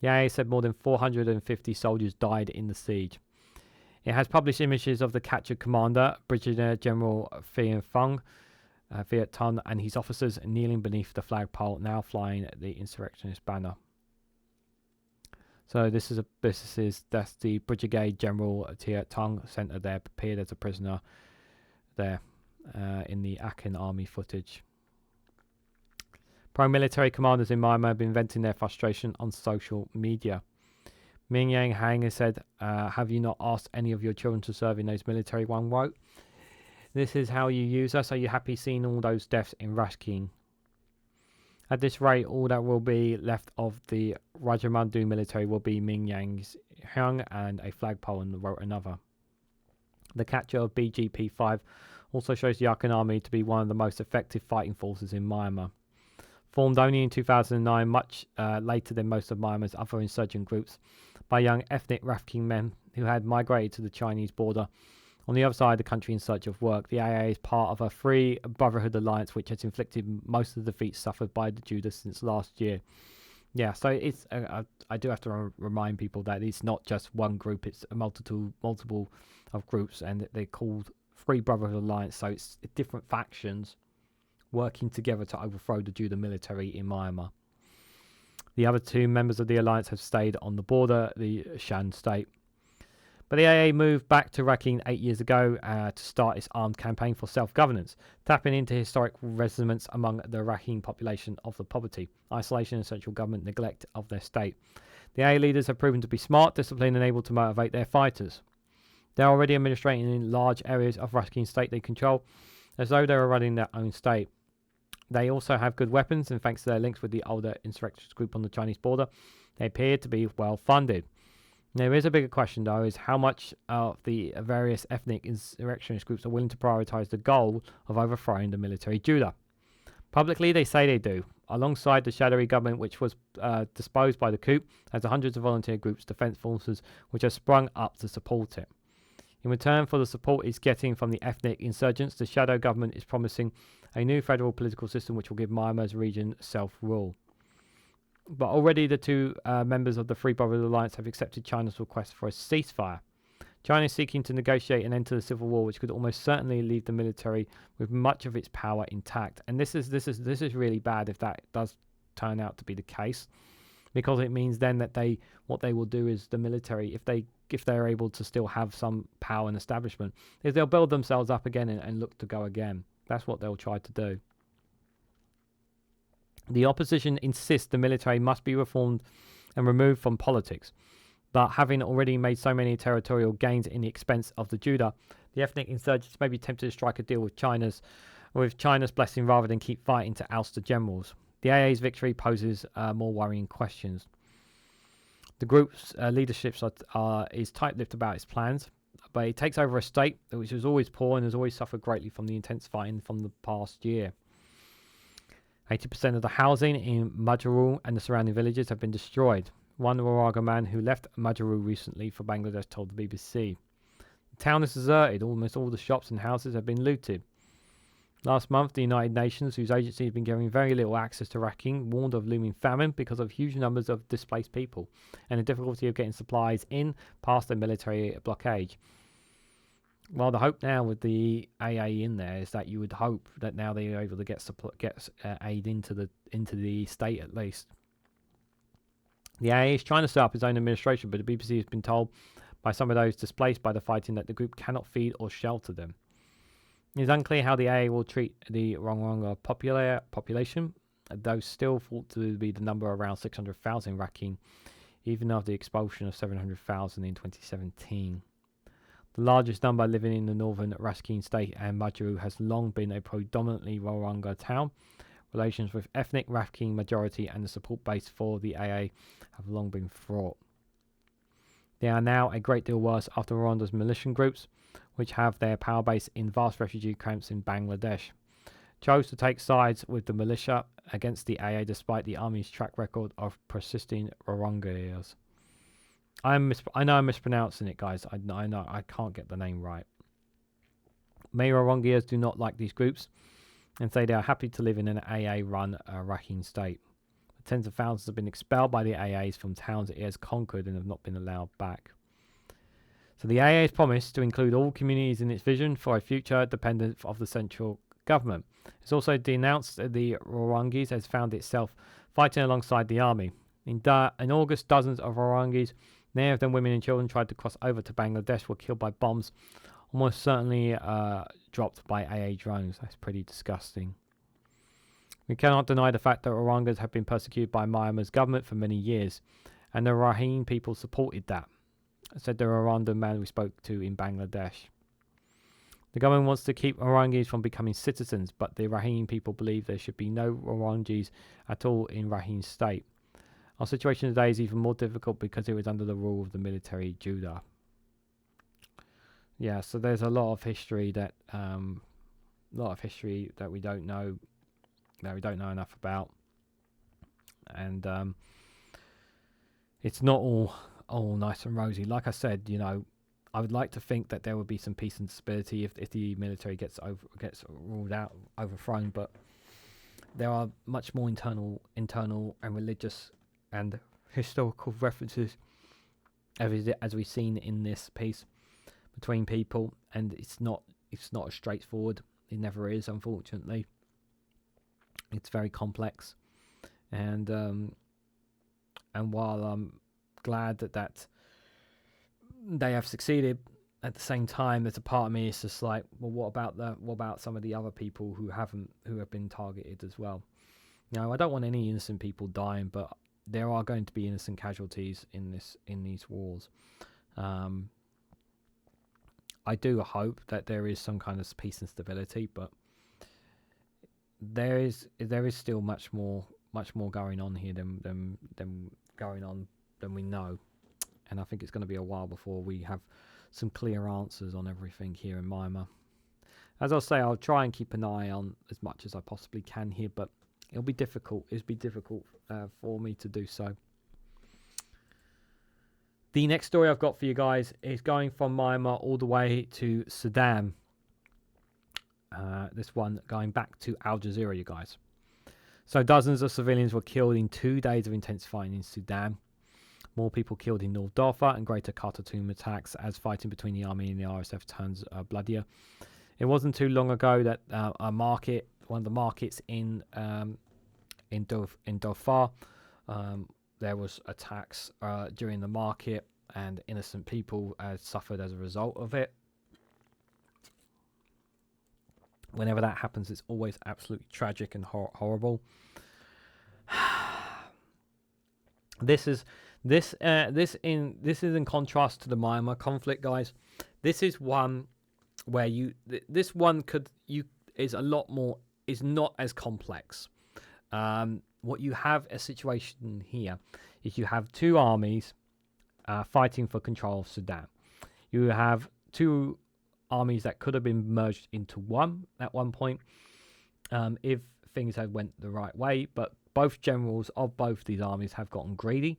The AA said more than 450 soldiers died in the siege. It has published images of the captured commander, Brigadier General Viet Ton, and his officers kneeling beneath the flagpole, now flying the insurrectionist banner. So that's the Brigadier General Viet Ton Centre there, appeared as a prisoner there in the Akin army footage. Pro-military commanders in Myanmar have been venting their frustration on social media. Ming Yang Hang has said, have you not asked any of your children to serve in those military? One wrote, this is how you use us. Are you happy seeing all those deaths in Rakhine? At this rate, all that will be left of the Rajamandu military will be Ming Yang's Hung and a flagpole, and wrote another. The capture of BGP-5 also shows the Akin army to be one of the most effective fighting forces in Myanmar. Formed only in 2009, much later than most of Myanmar's other insurgent groups, by young ethnic Rakhine men who had migrated to the Chinese border on the other side of the country in search of work. The AA is part of a free brotherhood alliance which has inflicted most of the defeats suffered by the Judas since last year. Yeah, so it's I do have to remind people that it's not just one group, it's a multiple of groups, and they're called Free Brotherhood Alliance, so it's different factions working together to overthrow the Juda military in Myanmar. The other two members of the alliance have stayed on the border, the Shan state. But the AA moved back to Rakhine 8 years ago to start its armed campaign for self-governance, tapping into historic resentments among the Rakhine population of the poverty, isolation and central government neglect of their state. The AA leaders have proven to be smart, disciplined and able to motivate their fighters. They are already administrating in large areas of Rakhine state they control, as though they were running their own state. They also have good weapons, and thanks to their links with the older insurrectionist group on the Chinese border, they appear to be well funded. There is a bigger question, though, is how much of the various ethnic insurrectionist groups are willing to prioritise the goal of overthrowing the military Juda. Publicly, they say they do, alongside the shadowy government which was disposed by the coup, as the hundreds of volunteer groups, defence forces, which have sprung up to support it. In return for the support it's getting from the ethnic insurgents, the shadow government is promising a new federal political system which will give Myanmar's region self-rule. But already the two members of the Three Brothers Alliance have accepted China's request for a ceasefire. China is seeking to negotiate an end to the civil war, which could almost certainly leave the military with much of its power intact. And this is really bad if that does turn out to be the case, because it means then that what they will do is the military, if they're able to still have some power and establishment, is they'll build themselves up again and look to go again. That's what they'll try to do. The opposition insists the military must be reformed and removed from politics. But having already made so many territorial gains in the expense of the Judah, the ethnic insurgents may be tempted to strike a deal with China's blessing rather than keep fighting to oust the generals. The AA's victory poses more worrying questions. The group's leadership is tight-lipped about its plans, but it takes over a state which was always poor and has always suffered greatly from the intense fighting from the past year. 80% of the housing in Majaru and the surrounding villages have been destroyed. One Waraga man who left Majaru recently for Bangladesh told the BBC. The town is deserted. Almost all the shops and houses have been looted. Last month, the United Nations, whose agency has been giving very little access to Rakhine, warned of looming famine because of huge numbers of displaced people and the difficulty of getting supplies in past the military blockade. Well, the hope now with the AA in there is that you would hope that now they are able to get aid into the state at least. The AA is trying to set up its own administration, but the BBC has been told by some of those displaced by the fighting that the group cannot feed or shelter them. It is unclear how the AA will treat the Rongonga population, though still thought to be the number around 600,000 in Rakhine, even after the expulsion of 700,000 in 2017. The largest number living in the northern Rakhine state and Majaru has long been a predominantly Rongonga town. Relations with ethnic Rakhine majority and the support base for the AA have long been fraught. They are now a great deal worse after Rwanda's militia groups, which have their power base in vast refugee camps in Bangladesh, chose to take sides with the militia against the AA despite the army's track record of persisting Rohingyas. I know I'm mispronouncing it, guys. I know I can't get the name right. Many Rohingyas do not like these groups and say they are happy to live in an AA-run Rakhine state. Tens of thousands have been expelled by the AAs from towns it has conquered and have not been allowed back. So the AA has promised to include all communities in its vision for a future dependent of the central government. It's also denounced the Rohingyas has found itself fighting alongside the army. In August, dozens of Rohingyas, many of them women and children, tried to cross over to Bangladesh, were killed by bombs, almost certainly dropped by AA drones. That's pretty disgusting. We cannot deny the fact that Rohingyas have been persecuted by Myanmar's government for many years, and the Rakhine people supported that, said the Rwandan man we spoke to in Bangladesh. The government wants to keep Rohingyas from becoming citizens, but the Rakhine people believe there should be no Rohingyas at all in Rakhine state. Our situation today is even more difficult because it was under the rule of the military Judah. Yeah, so there's a lot of history that we don't know enough about, and it's not all nice and rosy. Like I said, I would like to think that there would be some peace and stability if the military gets ruled out, overthrown, but there are much more internal and religious and historical references as we've seen in this piece between people, and it's not as straightforward. It never is, unfortunately. It's very complex, and while I'm glad that they have succeeded, at the same time, there's a part of me is just like, well, what about some of the other people who have been targeted as well? I don't want any innocent people dying, but there are going to be innocent casualties in these wars. I do hope that there is some kind of peace and stability, but there is still much more going on here than we know, and I think it's going to be a while before we have some clear answers on everything here in Myanmar. As I'll say, I'll try and keep an eye on as much as I possibly can here, but it'll be difficult. It'll be difficult for me to do so. The next story I've got for you guys is going from Myanmar all the way to Sudan. This one going back to Al Jazeera, you guys. So dozens of civilians were killed in 2 days of intense fighting in Sudan. More people killed in Moldova and Greater Khartoum attacks as fighting between the army and the RSF turns bloodier. It wasn't too long ago that one of the markets in Dhofar, there was attacks during the market, and innocent people suffered as a result of it. Whenever that happens, it's always absolutely tragic and horrible. This is in contrast to the Myanmar conflict, guys. This is one where is not as complex. What you have a situation here is you have two armies fighting for control of Sudan. You have two armies that could have been merged into one at one point if things had went the right way, but both generals of both these armies have gotten greedy,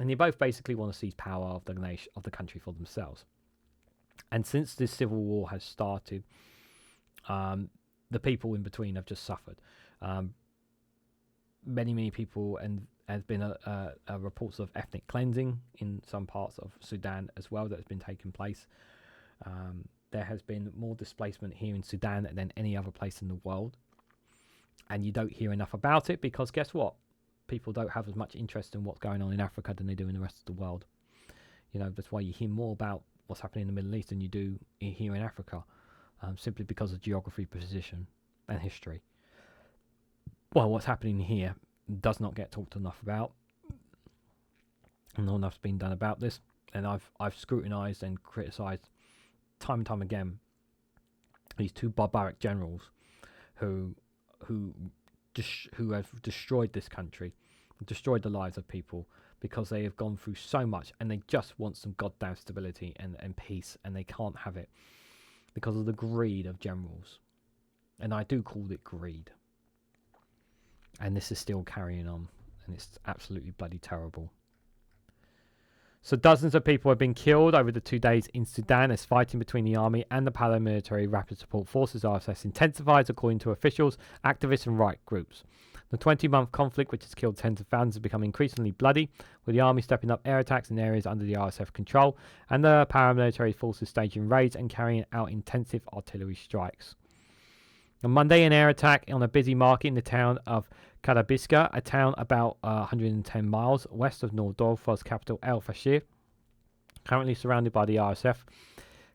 and they both basically want to seize power of the nation, of the country, for themselves. And since this civil war has started, the people in between have just suffered. Many people, and has been reports of ethnic cleansing in some parts of Sudan as well that has been taking place. There has been more displacement here in Sudan than any other place in the world. And you don't hear enough about it because guess what? People don't have as much interest in what's going on in Africa than they do in the rest of the world. You know, that's why you hear more about what's happening in the Middle East than you do here in Africa, simply because of geography, position, and history. Well, what's happening here does not get talked enough about. And not enough's been done about this. And I've scrutinised and criticised time and time again these two barbaric generals who have destroyed this country, destroyed the lives of people because they have gone through so much and they just want some goddamn stability and peace, and they can't have it because of the greed of generals. And I do call it greed. And this is still carrying on, and it's absolutely bloody terrible. So dozens of people have been killed over the 2 days in Sudan as fighting between the army and the paramilitary rapid support forces RSF intensifies, according to officials, activists and right groups. The 20-month conflict, which has killed tens of thousands, has become increasingly bloody, with the army stepping up air attacks in areas under the RSF control and the paramilitary forces staging raids and carrying out intensive artillery strikes. On Monday, an air attack on a busy market in the town of Karabiska, a town about 110 miles west of Moldova's capital El Fashir, currently surrounded by the RSF,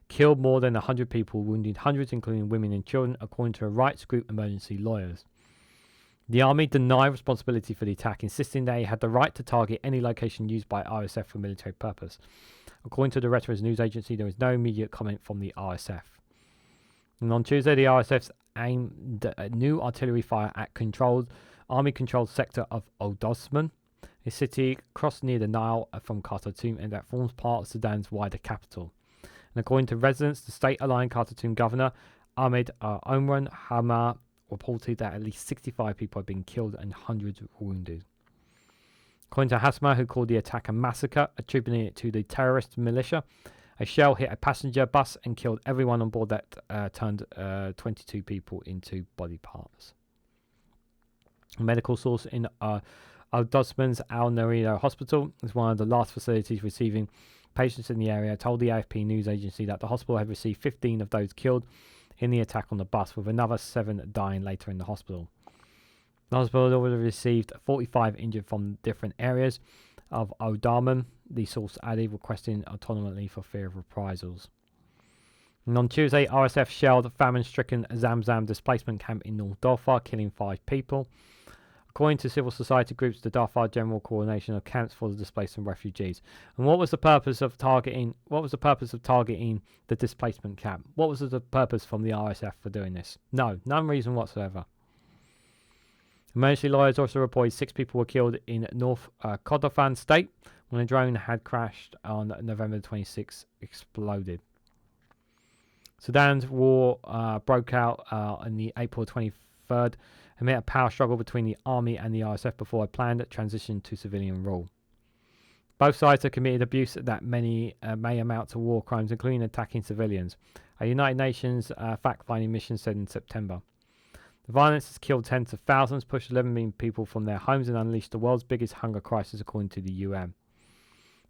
killed more than 100 people, wounded hundreds, including women and children, according to a rights group Emergency Lawyers. The army denied responsibility for the attack, insisting they had the right to target any location used by RSF for military purpose. According to the Reuters news agency, there was no immediate comment from the RSF. And on Tuesday, the RSF aimed a new artillery fire at army-controlled sector of Omdurman, a city across near the Nile from Khartoum, and that forms part of Sudan's wider capital. And according to residents, the state-aligned Khartoum governor, Ahmed Omran Hamar, reported that at least 65 people had been killed and hundreds wounded. According to Hasma, who called the attack a massacre, attributing it to the terrorist militia, a shell hit a passenger bus and killed everyone on board that turned 22 people into body parts. A medical source in Al-Dosman's Al-Narida Hospital is one of the last facilities receiving patients in the area, told the AFP news agency that the hospital had received 15 of those killed in the attack on the bus, with another 7 dying later in the hospital. The hospital would have received 45 injured from different areas of Omdurman, the source added, requesting autonomy for fear of reprisals. And on Tuesday, RSF shelled a famine-stricken Zamzam displacement camp in North Darfur, killing 5 people. According to civil society groups, the Darfur General Coordination of Camps for the Displaced and Refugees. And what was the purpose of targeting the displacement camp? What was the purpose from the RSF for doing this? None reason whatsoever. Emergency lawyers also reported 6 people were killed in North Kordofan state when a drone had crashed on November 26 exploded. Sudan's war broke out on the April 23rd amid a power struggle between the army and the RSF before a planned transition to civilian rule. Both sides have committed abuse that may amount to war crimes, including attacking civilians, a United Nations fact-finding mission said in September. The violence has killed tens of thousands, pushed 11 million people from their homes, and unleashed the world's biggest hunger crisis, according to the UN.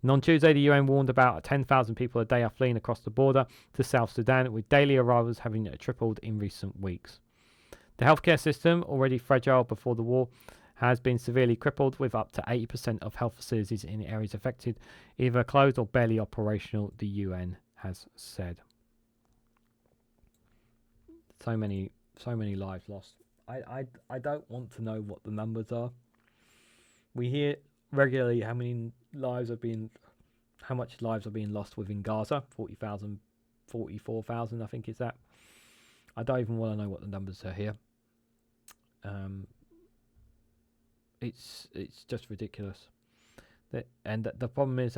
And on Tuesday, the UN warned about 10,000 people a day are fleeing across the border to South Sudan, with daily arrivals having tripled in recent weeks. The healthcare system, already fragile before the war, has been severely crippled, with up to 80% of health facilities in areas affected either closed or barely operational, the UN has said. So many lives lost. I don't want to know what the numbers are. We hear regularly how much lives are being lost within Gaza. 40,000, 44,000, I think is that. I don't even want to know what the numbers are here. It's just ridiculous. The problem is,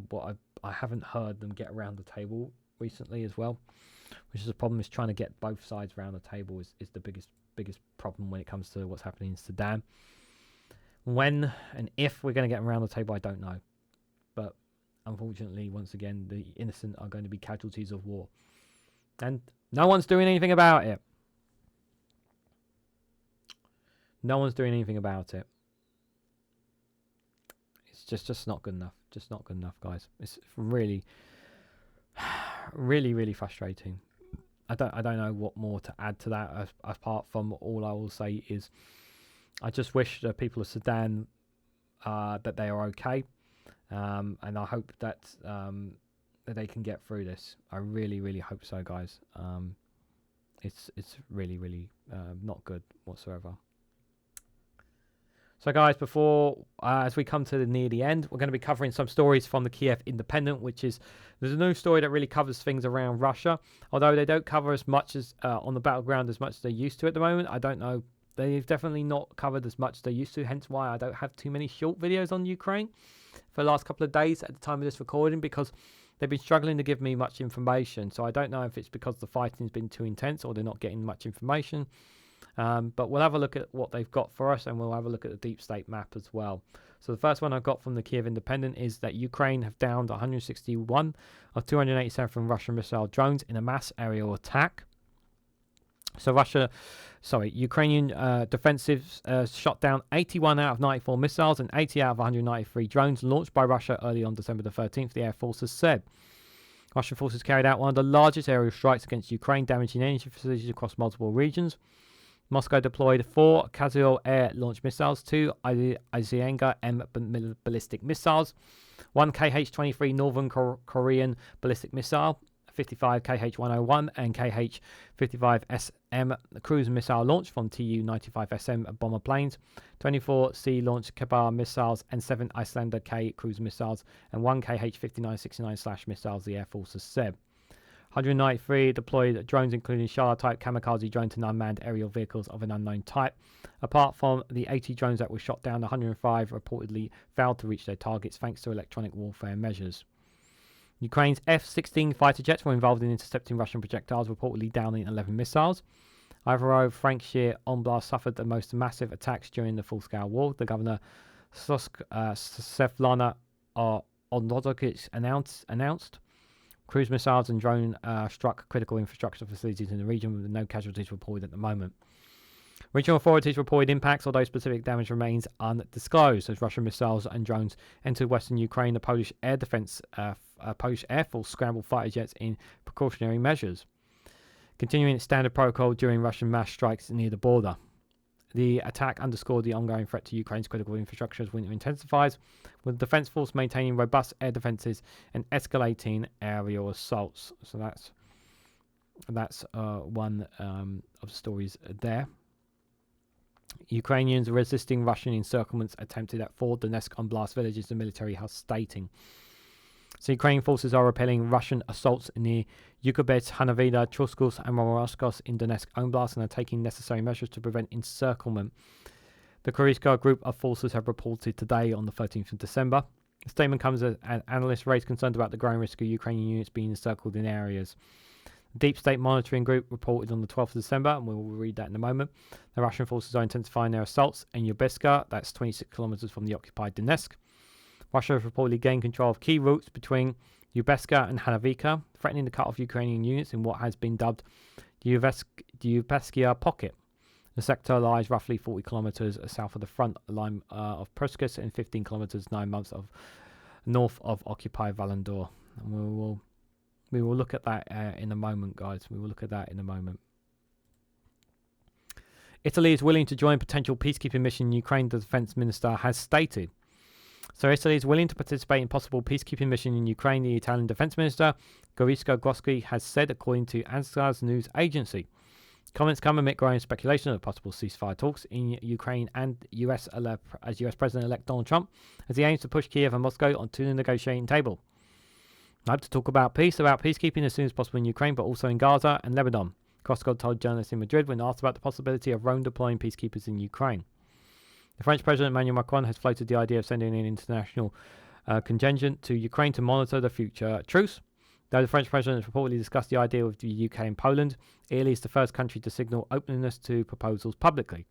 what I haven't heard them get around the table recently as well, which is a problem, is trying to get both sides around the table is the biggest problem when it comes to what's happening in Sudan. When and if we're going to get around the table, I don't know. But unfortunately, once again, the innocent are going to be casualties of war. And no one's doing anything about it. No one's doing anything about it. It's just not good enough. Just not good enough, guys. It's really, really frustrating. I don't know what more to add to that, apart from all I will say is I just wish the people of Sudan that they are okay, and I hope that they can get through this. I really hope so, guys. It's really not good whatsoever. So, guys, before as we come to near the end, we're going to be covering some stories from the Kiev Independent, there's a new story that really covers things around Russia, although they don't cover as much as on the battleground as much as they used to at the moment. I don't know. They've definitely not covered as much as they used to, hence why I don't have too many short videos on Ukraine for the last couple of days at the time of this recording, because they've been struggling to give me much information. So I don't know if it's because the fighting's been too intense or they're not getting much information. But we'll have a look at what they've got for us, and we'll have a look at the deep state map as well. So the first one I've got from the Kiev Independent is that Ukraine have downed 161 of 287 Russian missile drones in a mass aerial attack. So Ukrainian defensives shot down 81 out of 94 missiles and 80 out of 193 drones launched by Russia early on December the 13th, the Air Force has said. Russian forces carried out one of the largest aerial strikes against Ukraine, damaging energy facilities across multiple regions. Moscow deployed 4 Kazyul air-launched missiles, 2 Izyanga-M ballistic missiles, 1 Kh-23 Northern Korean ballistic missile, 55 Kh-101 and Kh-55SM cruise missile launched from Tu-95SM bomber planes, 24 sea-launched Kabar missiles and 7 Icelander K cruise missiles and 1 Kh-5969 missiles, the Air Force has said. 193 deployed drones, including Shala-type kamikaze drones and unmanned aerial vehicles of an unknown type. Apart from the 80 drones that were shot down, 105 reportedly failed to reach their targets thanks to electronic warfare measures. Ukraine's F-16 fighter jets were involved in intercepting Russian projectiles, reportedly downing 11 missiles. Ivaro-Frankivsk Oblast suffered the most massive attacks during the full-scale war. The governor Svetlana Onodokich announced. Cruise missiles and drone struck critical infrastructure facilities in the region, with no casualties reported at the moment. Regional authorities reported impacts, although specific damage remains undisclosed. As Russian missiles and drones entered western Ukraine, the Polish Air Force scrambled fighter jets in precautionary measures, continuing its standard protocol during Russian mass strikes near the border. The attack underscored the ongoing threat to Ukraine's critical infrastructure as winter intensifies, with the defence force maintaining robust air defences and escalating aerial assaults. So that's one of the stories there. Ukrainians resisting Russian encirclements attempted at 4 Donetsk Oblast villages, the military has stating. So Ukrainian forces are repelling Russian assaults near Yukubets, Hanovida, Churskos and Moroskos in Donetsk Oblast and are taking necessary measures to prevent encirclement. The Kuriska group of forces have reported today on the 13th of December. The statement comes as analysts raise concerns about the growing risk of Ukrainian units being encircled in areas. Deep State Monitoring Group reported on the 12th of December, and we will read that in a moment. The Russian forces are intensifying their assaults in Ubeska, that's 26 kilometers from the occupied Donetsk. Russia has reportedly gained control of key routes between Ubeska and Hanavika, threatening to cut off Ukrainian units in what has been dubbed the Ubeskia Pocket. The sector lies roughly 40 kilometers south of the front line of Perskis and 15 kilometers 9 months of north of occupied Valandor. And we will look at that in a moment, guys. We will look at that in a moment. Italy is willing to join potential peacekeeping mission in Ukraine, the defense minister has stated. So Italy is willing to participate in possible peacekeeping mission in Ukraine, the Italian defense minister, Gorisco Groschi, has said, according to Ansa's news agency. Comments come amid growing speculation of possible ceasefire talks in Ukraine and US President-elect Donald Trump, as he aims to push Kiev and Moscow onto the negotiating table. I hope to talk about peacekeeping as soon as possible in Ukraine, but also in Gaza and Lebanon, Grosco told journalists in Madrid when asked about the possibility of Rome deploying peacekeepers in Ukraine. The French President Emmanuel Macron has floated the idea of sending an international contingent to Ukraine to monitor the future truce. Though the French President has reportedly discussed the idea with the UK and Poland, Italy is the first country to signal openness to proposals publicly.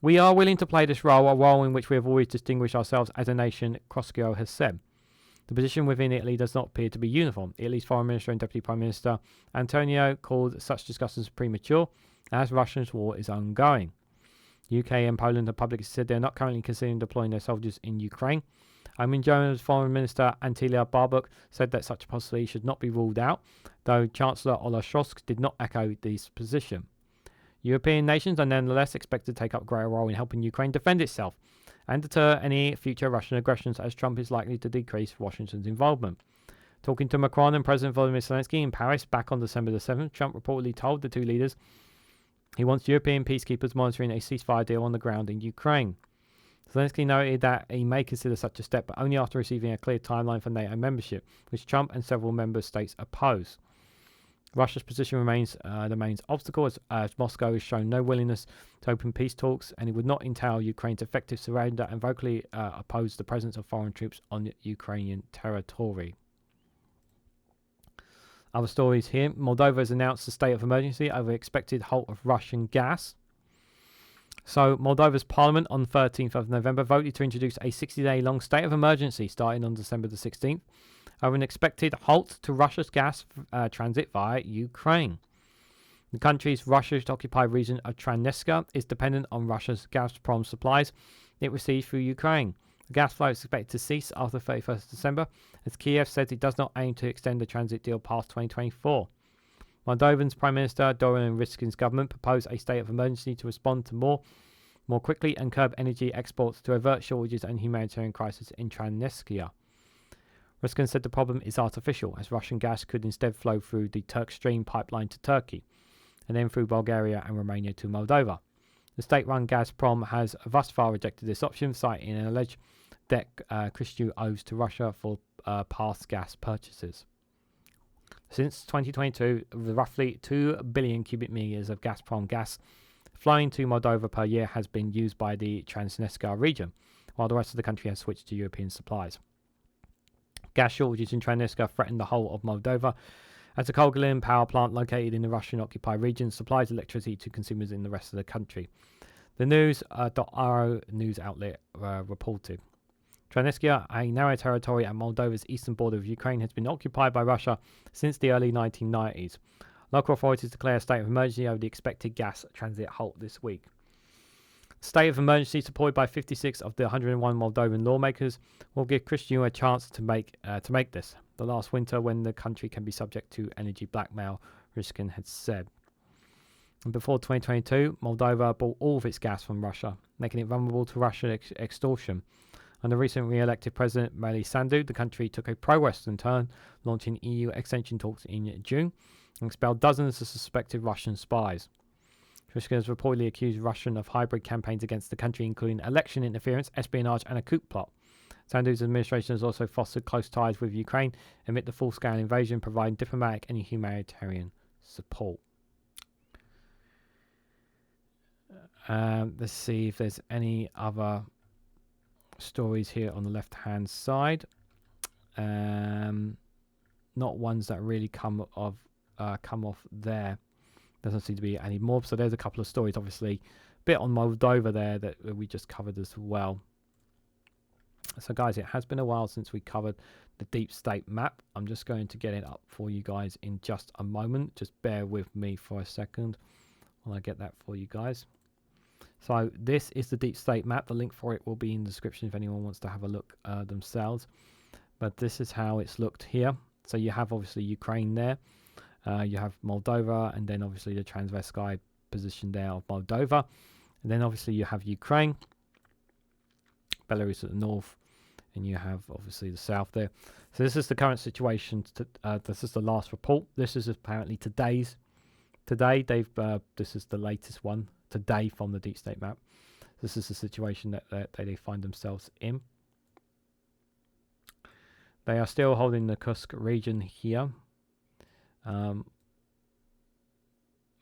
We are willing to play this role, a role in which we have always distinguished ourselves as a nation, Grosco has said. The position within Italy does not appear to be uniform. Italy's Foreign Minister and Deputy Prime Minister Antonio called such discussions premature as Russia's war is ongoing. UK and Poland have publicly said they are not currently considering deploying their soldiers in Ukraine. Germany's Foreign Minister Antilia Barbuk said that such a possibility should not be ruled out, though Chancellor Olaf Scholz did not echo this position. European nations are nonetheless expected to take up a greater role in helping Ukraine defend itself and deter any future Russian aggressions, as Trump is likely to decrease Washington's involvement. Talking to Macron and President Volodymyr Zelensky in Paris back on December the 7th, Trump reportedly told the two leaders he wants European peacekeepers monitoring a ceasefire deal on the ground in Ukraine. Zelensky noted that he may consider such a step, but only after receiving a clear timeline for NATO membership, which Trump and several member states oppose. Russia's position remains the main obstacle, as Moscow has shown no willingness to open peace talks, and it would not entail Ukraine's effective surrender and vocally oppose the presence of foreign troops on Ukrainian territory. Other stories here. Moldova has announced a state of emergency over expected halt of Russian gas. So Moldova's parliament on 13th of November voted to introduce a 60-day long state of emergency starting on December the 16th over an expected halt to Russia's gas transit via Ukraine. The country's Russia-occupied region of Transnistria is dependent on Russia's Gazprom supplies it receives through Ukraine. The gas flow is expected to cease after 31st December, as Kiev says it does not aim to extend the transit deal past 2024. Moldovan's Prime Minister Dorian Riskin's government proposed a state of emergency to respond to more quickly and curb energy exports to avert shortages and humanitarian crisis in Transnistria. Riskin said the problem is artificial, as Russian gas could instead flow through the Turk Stream pipeline to Turkey, and then through Bulgaria and Romania to Moldova. The state-run Gazprom has thus far rejected this option, citing an alleged debt Christu owes to Russia for past gas purchases. Since 2022, roughly 2 billion cubic meters of Gazprom gas flowing to Moldova per year has been used by the Transnistria region, while the rest of the country has switched to European supplies. Gas shortages in Transnistria threaten the whole of Moldova, as the Kolgolin power plant located in the Russian-occupied region supplies electricity to consumers in the rest of the country. The news.ro news outlet reported. Transnistria, a narrow territory at Moldova's eastern border of Ukraine, has been occupied by Russia since the early 1990s. Local authorities declare a state of emergency over the expected gas transit halt this week. The state of emergency, supported by 56 of the 101 Moldovan lawmakers, will give Christu a chance to make this, the last winter when the country can be subject to energy blackmail, Riskin had said. And before 2022, Moldova bought all of its gas from Russia, making it vulnerable to Russian extortion. Under recent re-elected President Melis Sandu, the country took a pro-Western turn, launching EU extension talks in June, and expelled dozens of suspected Russian spies. Riskin has reportedly accused Russia of hybrid campaigns against the country, including election interference, espionage, and a coup plot. Sandu's administration has also fostered close ties with Ukraine amid the full-scale invasion, providing diplomatic and humanitarian support. Let's see if there's any other stories here on the left-hand side. Not ones that really come of come off there. Doesn't seem to be any more. So there's a couple of stories, obviously. Bit on Moldova there that we just covered as well. So guys, it has been a while since we covered the deep state map. I'm just going to get it up for you guys in just a moment. Just bear with me for a second while I get that for you guys. So this is the deep state map. The link for it will be in the description if anyone wants to have a look themselves. But this is how it's looked here. So you have obviously Ukraine there. You have Moldova, and then obviously the Transvestite position there of Moldova. And then obviously you have Ukraine, Belarus at the north, and you have obviously the south there. So this is the current situation. This is the last report. This is apparently today's. Today they've this is the latest one today from the deep state map. This is the situation that they find themselves in. They are still holding the Kursk region here.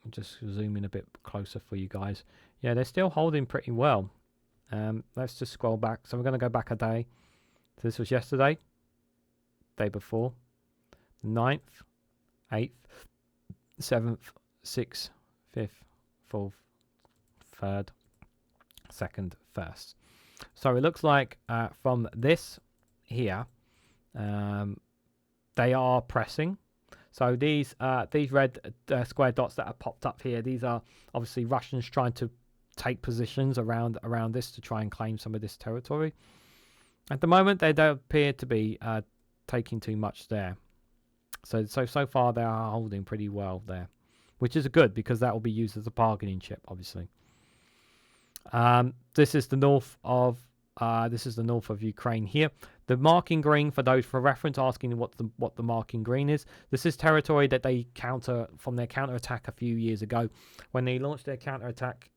Just zoom in a bit closer for you guys. Yeah, they're still holding pretty well. Let's just scroll back. So we're going to go back a day. So this was yesterday, day before, 9th, 8th, 7th, 6th, 5th, 4th, 3rd, 2nd, 1st. So it looks like from this here, they are pressing. So these red square dots that are popped up here, these are obviously Russians trying to take positions around this to try and claim some of this territory. At the moment, they don't appear to be taking too much there. So far they are holding pretty well there, which is good because that will be used as a bargaining chip, obviously. This is the north of Ukraine here. The marking green, for those for reference asking what the marking green is, this is territory that they counter from their counterattack a few years ago. When they launched their counterattack,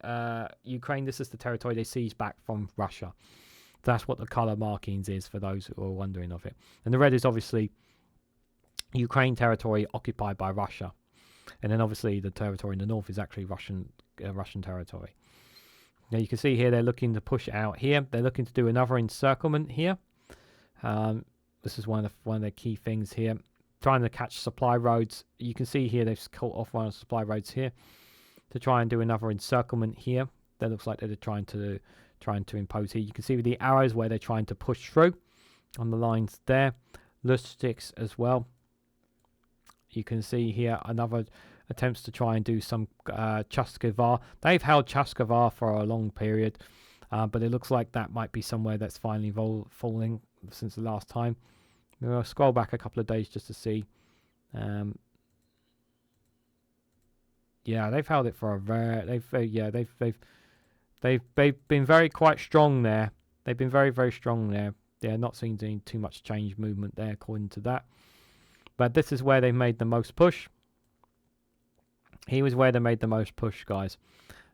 Ukraine, this is the territory they seized back from Russia. That's what the color markings is for those who are wondering of it. And the red is obviously Ukraine territory occupied by Russia. And then obviously the territory in the north is actually Russian territory. Now you can see here they're looking to push out here. They're looking to do another encirclement here. This is one of the key things here. Trying to catch supply roads. You can see here they've cut off one of the supply roads here to try and do another encirclement here. That looks like they're trying to impose here. You can see with the arrows where they're trying to push through on the lines there. Logistics as well. You can see here another attempts to try and do some Chaskevar. They've held Chaskevar for a long period, but it looks like that might be somewhere that's finally falling since the last time. We'll scroll back a couple of days just to see. Yeah, they've held it for a very. They've been very quite strong there. They've been very strong there. They're not seeing too much change movement there according to that. But this is where they made the most push. Here was where they made the most push, guys.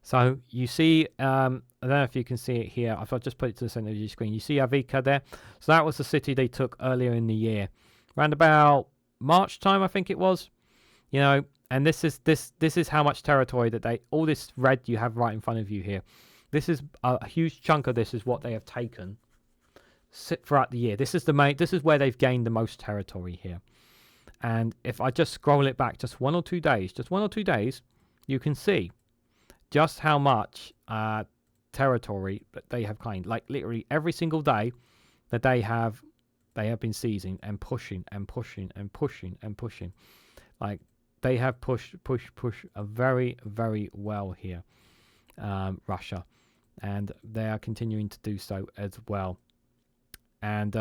So you see, I don't know if you can see it here. I've just put it to the center of your screen. You see Avika there? So that was the city they took earlier in the year. Around about March time, I think it was. You know, and this is how much territory that all this red you have right in front of you here. This is a huge chunk of this is what they have taken throughout the year. This is where they've gained the most territory here. And if I just scroll it back just one or two days, you can see just how much territory that they have claimed. Like literally every single day that they have been seizing and pushing and pushing and pushing and pushing. Like they have pushed very well here, Russia, and they are continuing to do so as well. And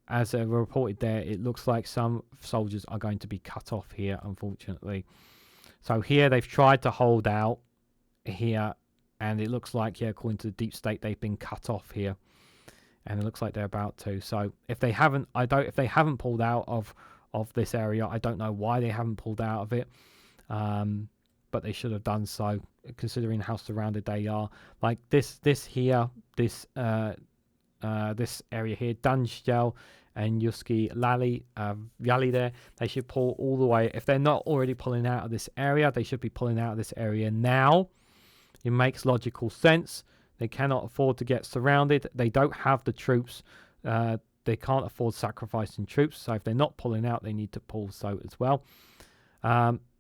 as reported there, it looks like some soldiers are going to be cut off here, unfortunately. So here they've tried to hold out here, and it looks like, yeah, according to the deep state, they've been cut off here, and it looks like they're about to. So if they haven't pulled out of this area, I don't know why they haven't pulled out of it, but they should have done so, considering how surrounded they are. Like this area here, Dunjel and Yuski Yali there, they should pull all the way. If they're not already pulling out of this area, they should be pulling out of this area now. It makes logical sense. They cannot afford to get surrounded. They don't have the troops. They can't afford sacrificing troops. So if they're not pulling out, they need to pull so as well.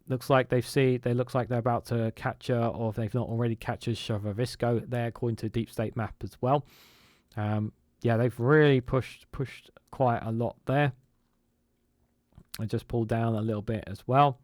Looks like looks like they're about to capture, or if they've not already captured, Shavavisko there, according to Deep State map as well. Yeah, they've really pushed quite a lot there. I just pulled down a little bit as well.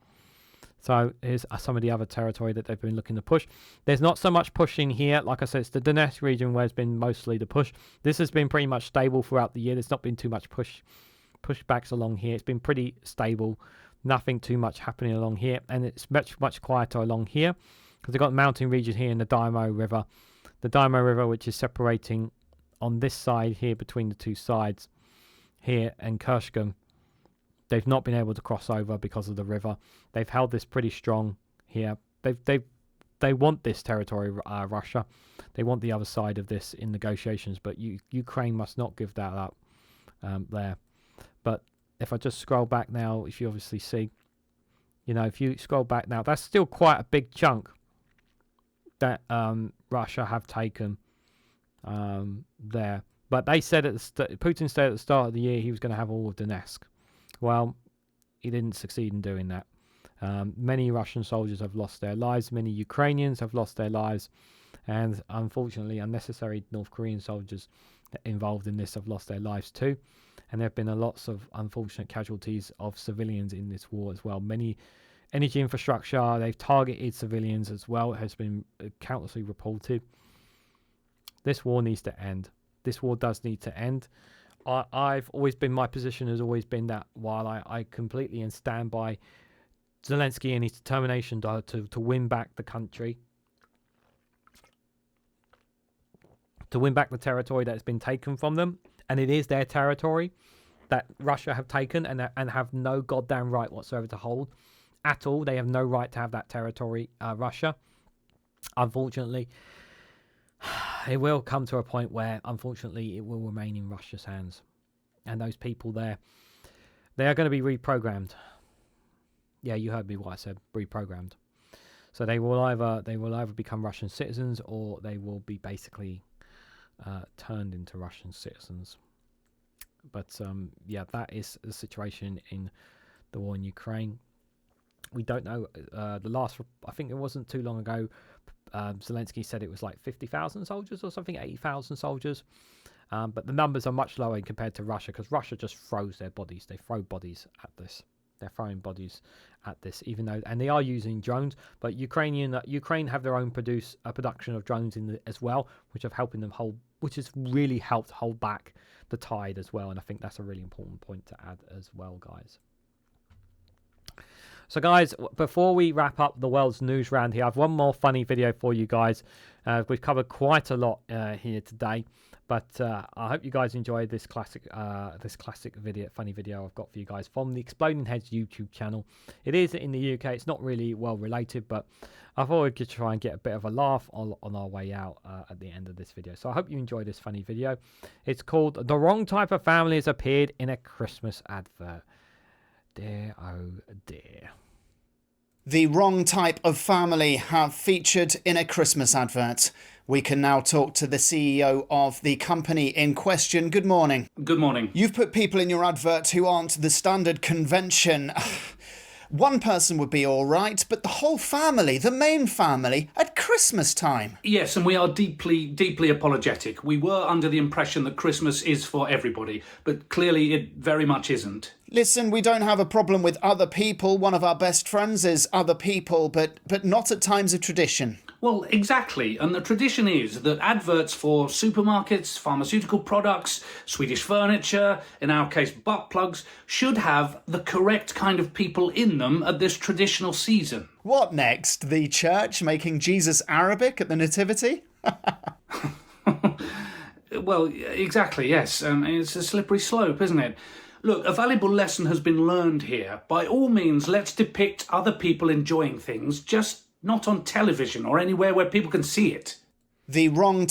So here's some of the other territory that they've been looking to push. There's not so much pushing here. Like I said, it's the Donetsk region where it's been mostly the push. This has been pretty much stable throughout the year. There's not been too much pushbacks along here. It's been pretty stable. Nothing too much happening along here. And it's much quieter along here, because they've got the mountain region here in the Daimo River. The Daimo River, which is separating on this side here between the two sides here, and Kershkum. They've not been able to cross over because of the river. They've held this pretty strong here. They want this territory, Russia. They want the other side of this in negotiations, but Ukraine must not give that up there. But if I just scroll back now, if you obviously see, if you scroll back now, that's still quite a big chunk that Russia have taken there. But they said Putin said at the start of the year he was going to have all of Donetsk. Well, he didn't succeed in doing that. Many Russian soldiers have lost their lives. Many Ukrainians have lost their lives. And unfortunately, unnecessary North Korean soldiers involved in this have lost their lives too. And there have been lots of unfortunate casualties of civilians in this war as well. Many energy infrastructure, they've targeted civilians as well. It has been countlessly reported. This war needs to end. This war does need to end. I've always been, my position has always been that while I completely and stand by Zelensky and his determination to win back the country, to win back the territory that's been taken from them, and it is their territory that Russia have taken and have no goddamn right whatsoever to hold at all. They have no right to have that territory, Russia. Unfortunately, it will come to a point where, unfortunately, it will remain in Russia's hands. And those people there, they are going to be reprogrammed. Yeah, you heard me what I said, reprogrammed. So they will either become Russian citizens, or they will be basically turned into Russian citizens. But yeah, that is the situation in the war in Ukraine. We don't know. I think it wasn't too long ago, Zelensky said it was like 50,000 soldiers or something, 80,000 soldiers. But the numbers are much lower compared to Russia, because Russia just throws their bodies. They throw bodies at this. They're throwing bodies at this, even though, and they are using drones. But Ukraine have their own production of drones as well, which have helping them which has really helped hold back the tide as well. And I think that's a really important point to add as well, guys. So guys, before we wrap up the world's news round here, I have one more funny video for you guys. We've covered quite a lot here today, but I hope you guys enjoyed this classic funny video I've got for you guys from the Exploding Heads YouTube channel. It is in the UK. It's not really well related, but I thought we could try and get a bit of a laugh on our way out at the end of this video. So I hope you enjoy this funny video. It's called "The Wrong Type of Family Has Appeared in a Christmas Advert." Dear, oh dear. The wrong type of family have featured in a Christmas advert. We can now talk to the CEO of the company in question. Good morning. Good morning. You've put people in your advert who aren't the standard convention. One person would be all right, but the whole family, the main family, at Christmas time. Yes, and we are deeply, deeply apologetic. We were under the impression that Christmas is for everybody, but clearly it very much isn't. Listen, we don't have a problem with other people. One of our best friends is other people, but not at times of tradition. Well, exactly. And the tradition is that adverts for supermarkets, pharmaceutical products, Swedish furniture, in our case butt plugs, should have the correct kind of people in them at this traditional season. What next? The church making Jesus Arabic at the Nativity? Well, exactly, yes. It's a slippery slope, isn't it? Look, a valuable lesson has been learned here. By all means, let's depict other people enjoying things, just not on television or anywhere where people can see it. The wrong...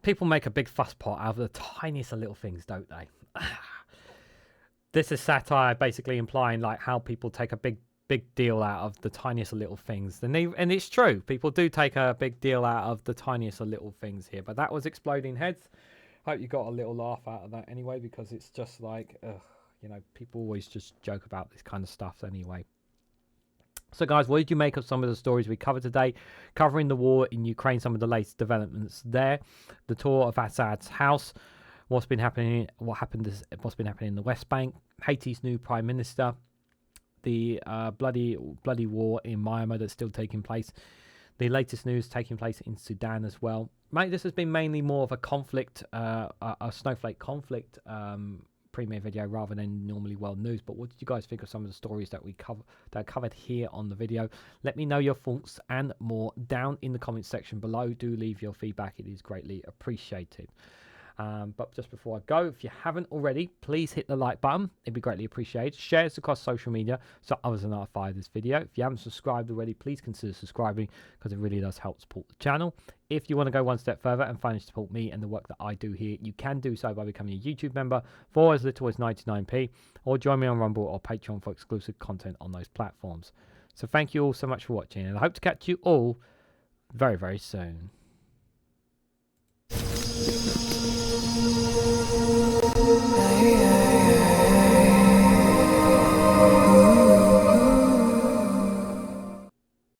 People make a big fuss pot out of the tiniest of little things, don't they? This is satire, basically implying like how people take a big deal out of the tiniest of little things. And it's true. People do take a big deal out of the tiniest of little things here. But that was Exploding Heads. Hope you got a little laugh out of that anyway, because it's just like, you know, people always just joke about this kind of stuff anyway. So guys, what did you make of some of the stories we covered today? Covering the war in Ukraine, some of the latest developments there, the tour of Assad's house, what's been happening in the West Bank, Haiti's new prime minister, the bloody war in Myanmar that's still taking place, the latest news taking place in Sudan as well. Mate, this has been mainly more of a conflict, a snowflake conflict premiere video rather than normally world news. But what did you guys think of some of the stories that we covered here on the video? Let me know your thoughts and more down in the comments section below. Do leave your feedback, it is greatly appreciated. But just before I go, if you haven't already, please hit the like button. It'd be greatly appreciated. Share this across social media so others are notified of this video. If you haven't subscribed already, please consider subscribing, because it really does help support the channel. If you want to go one step further and finally support me and the work that I do here, you can do so by becoming a YouTube member for as little as 99p, or join me on Rumble or Patreon for exclusive content on those platforms. So thank you all so much for watching, and I hope to catch you all very, very soon. Hey.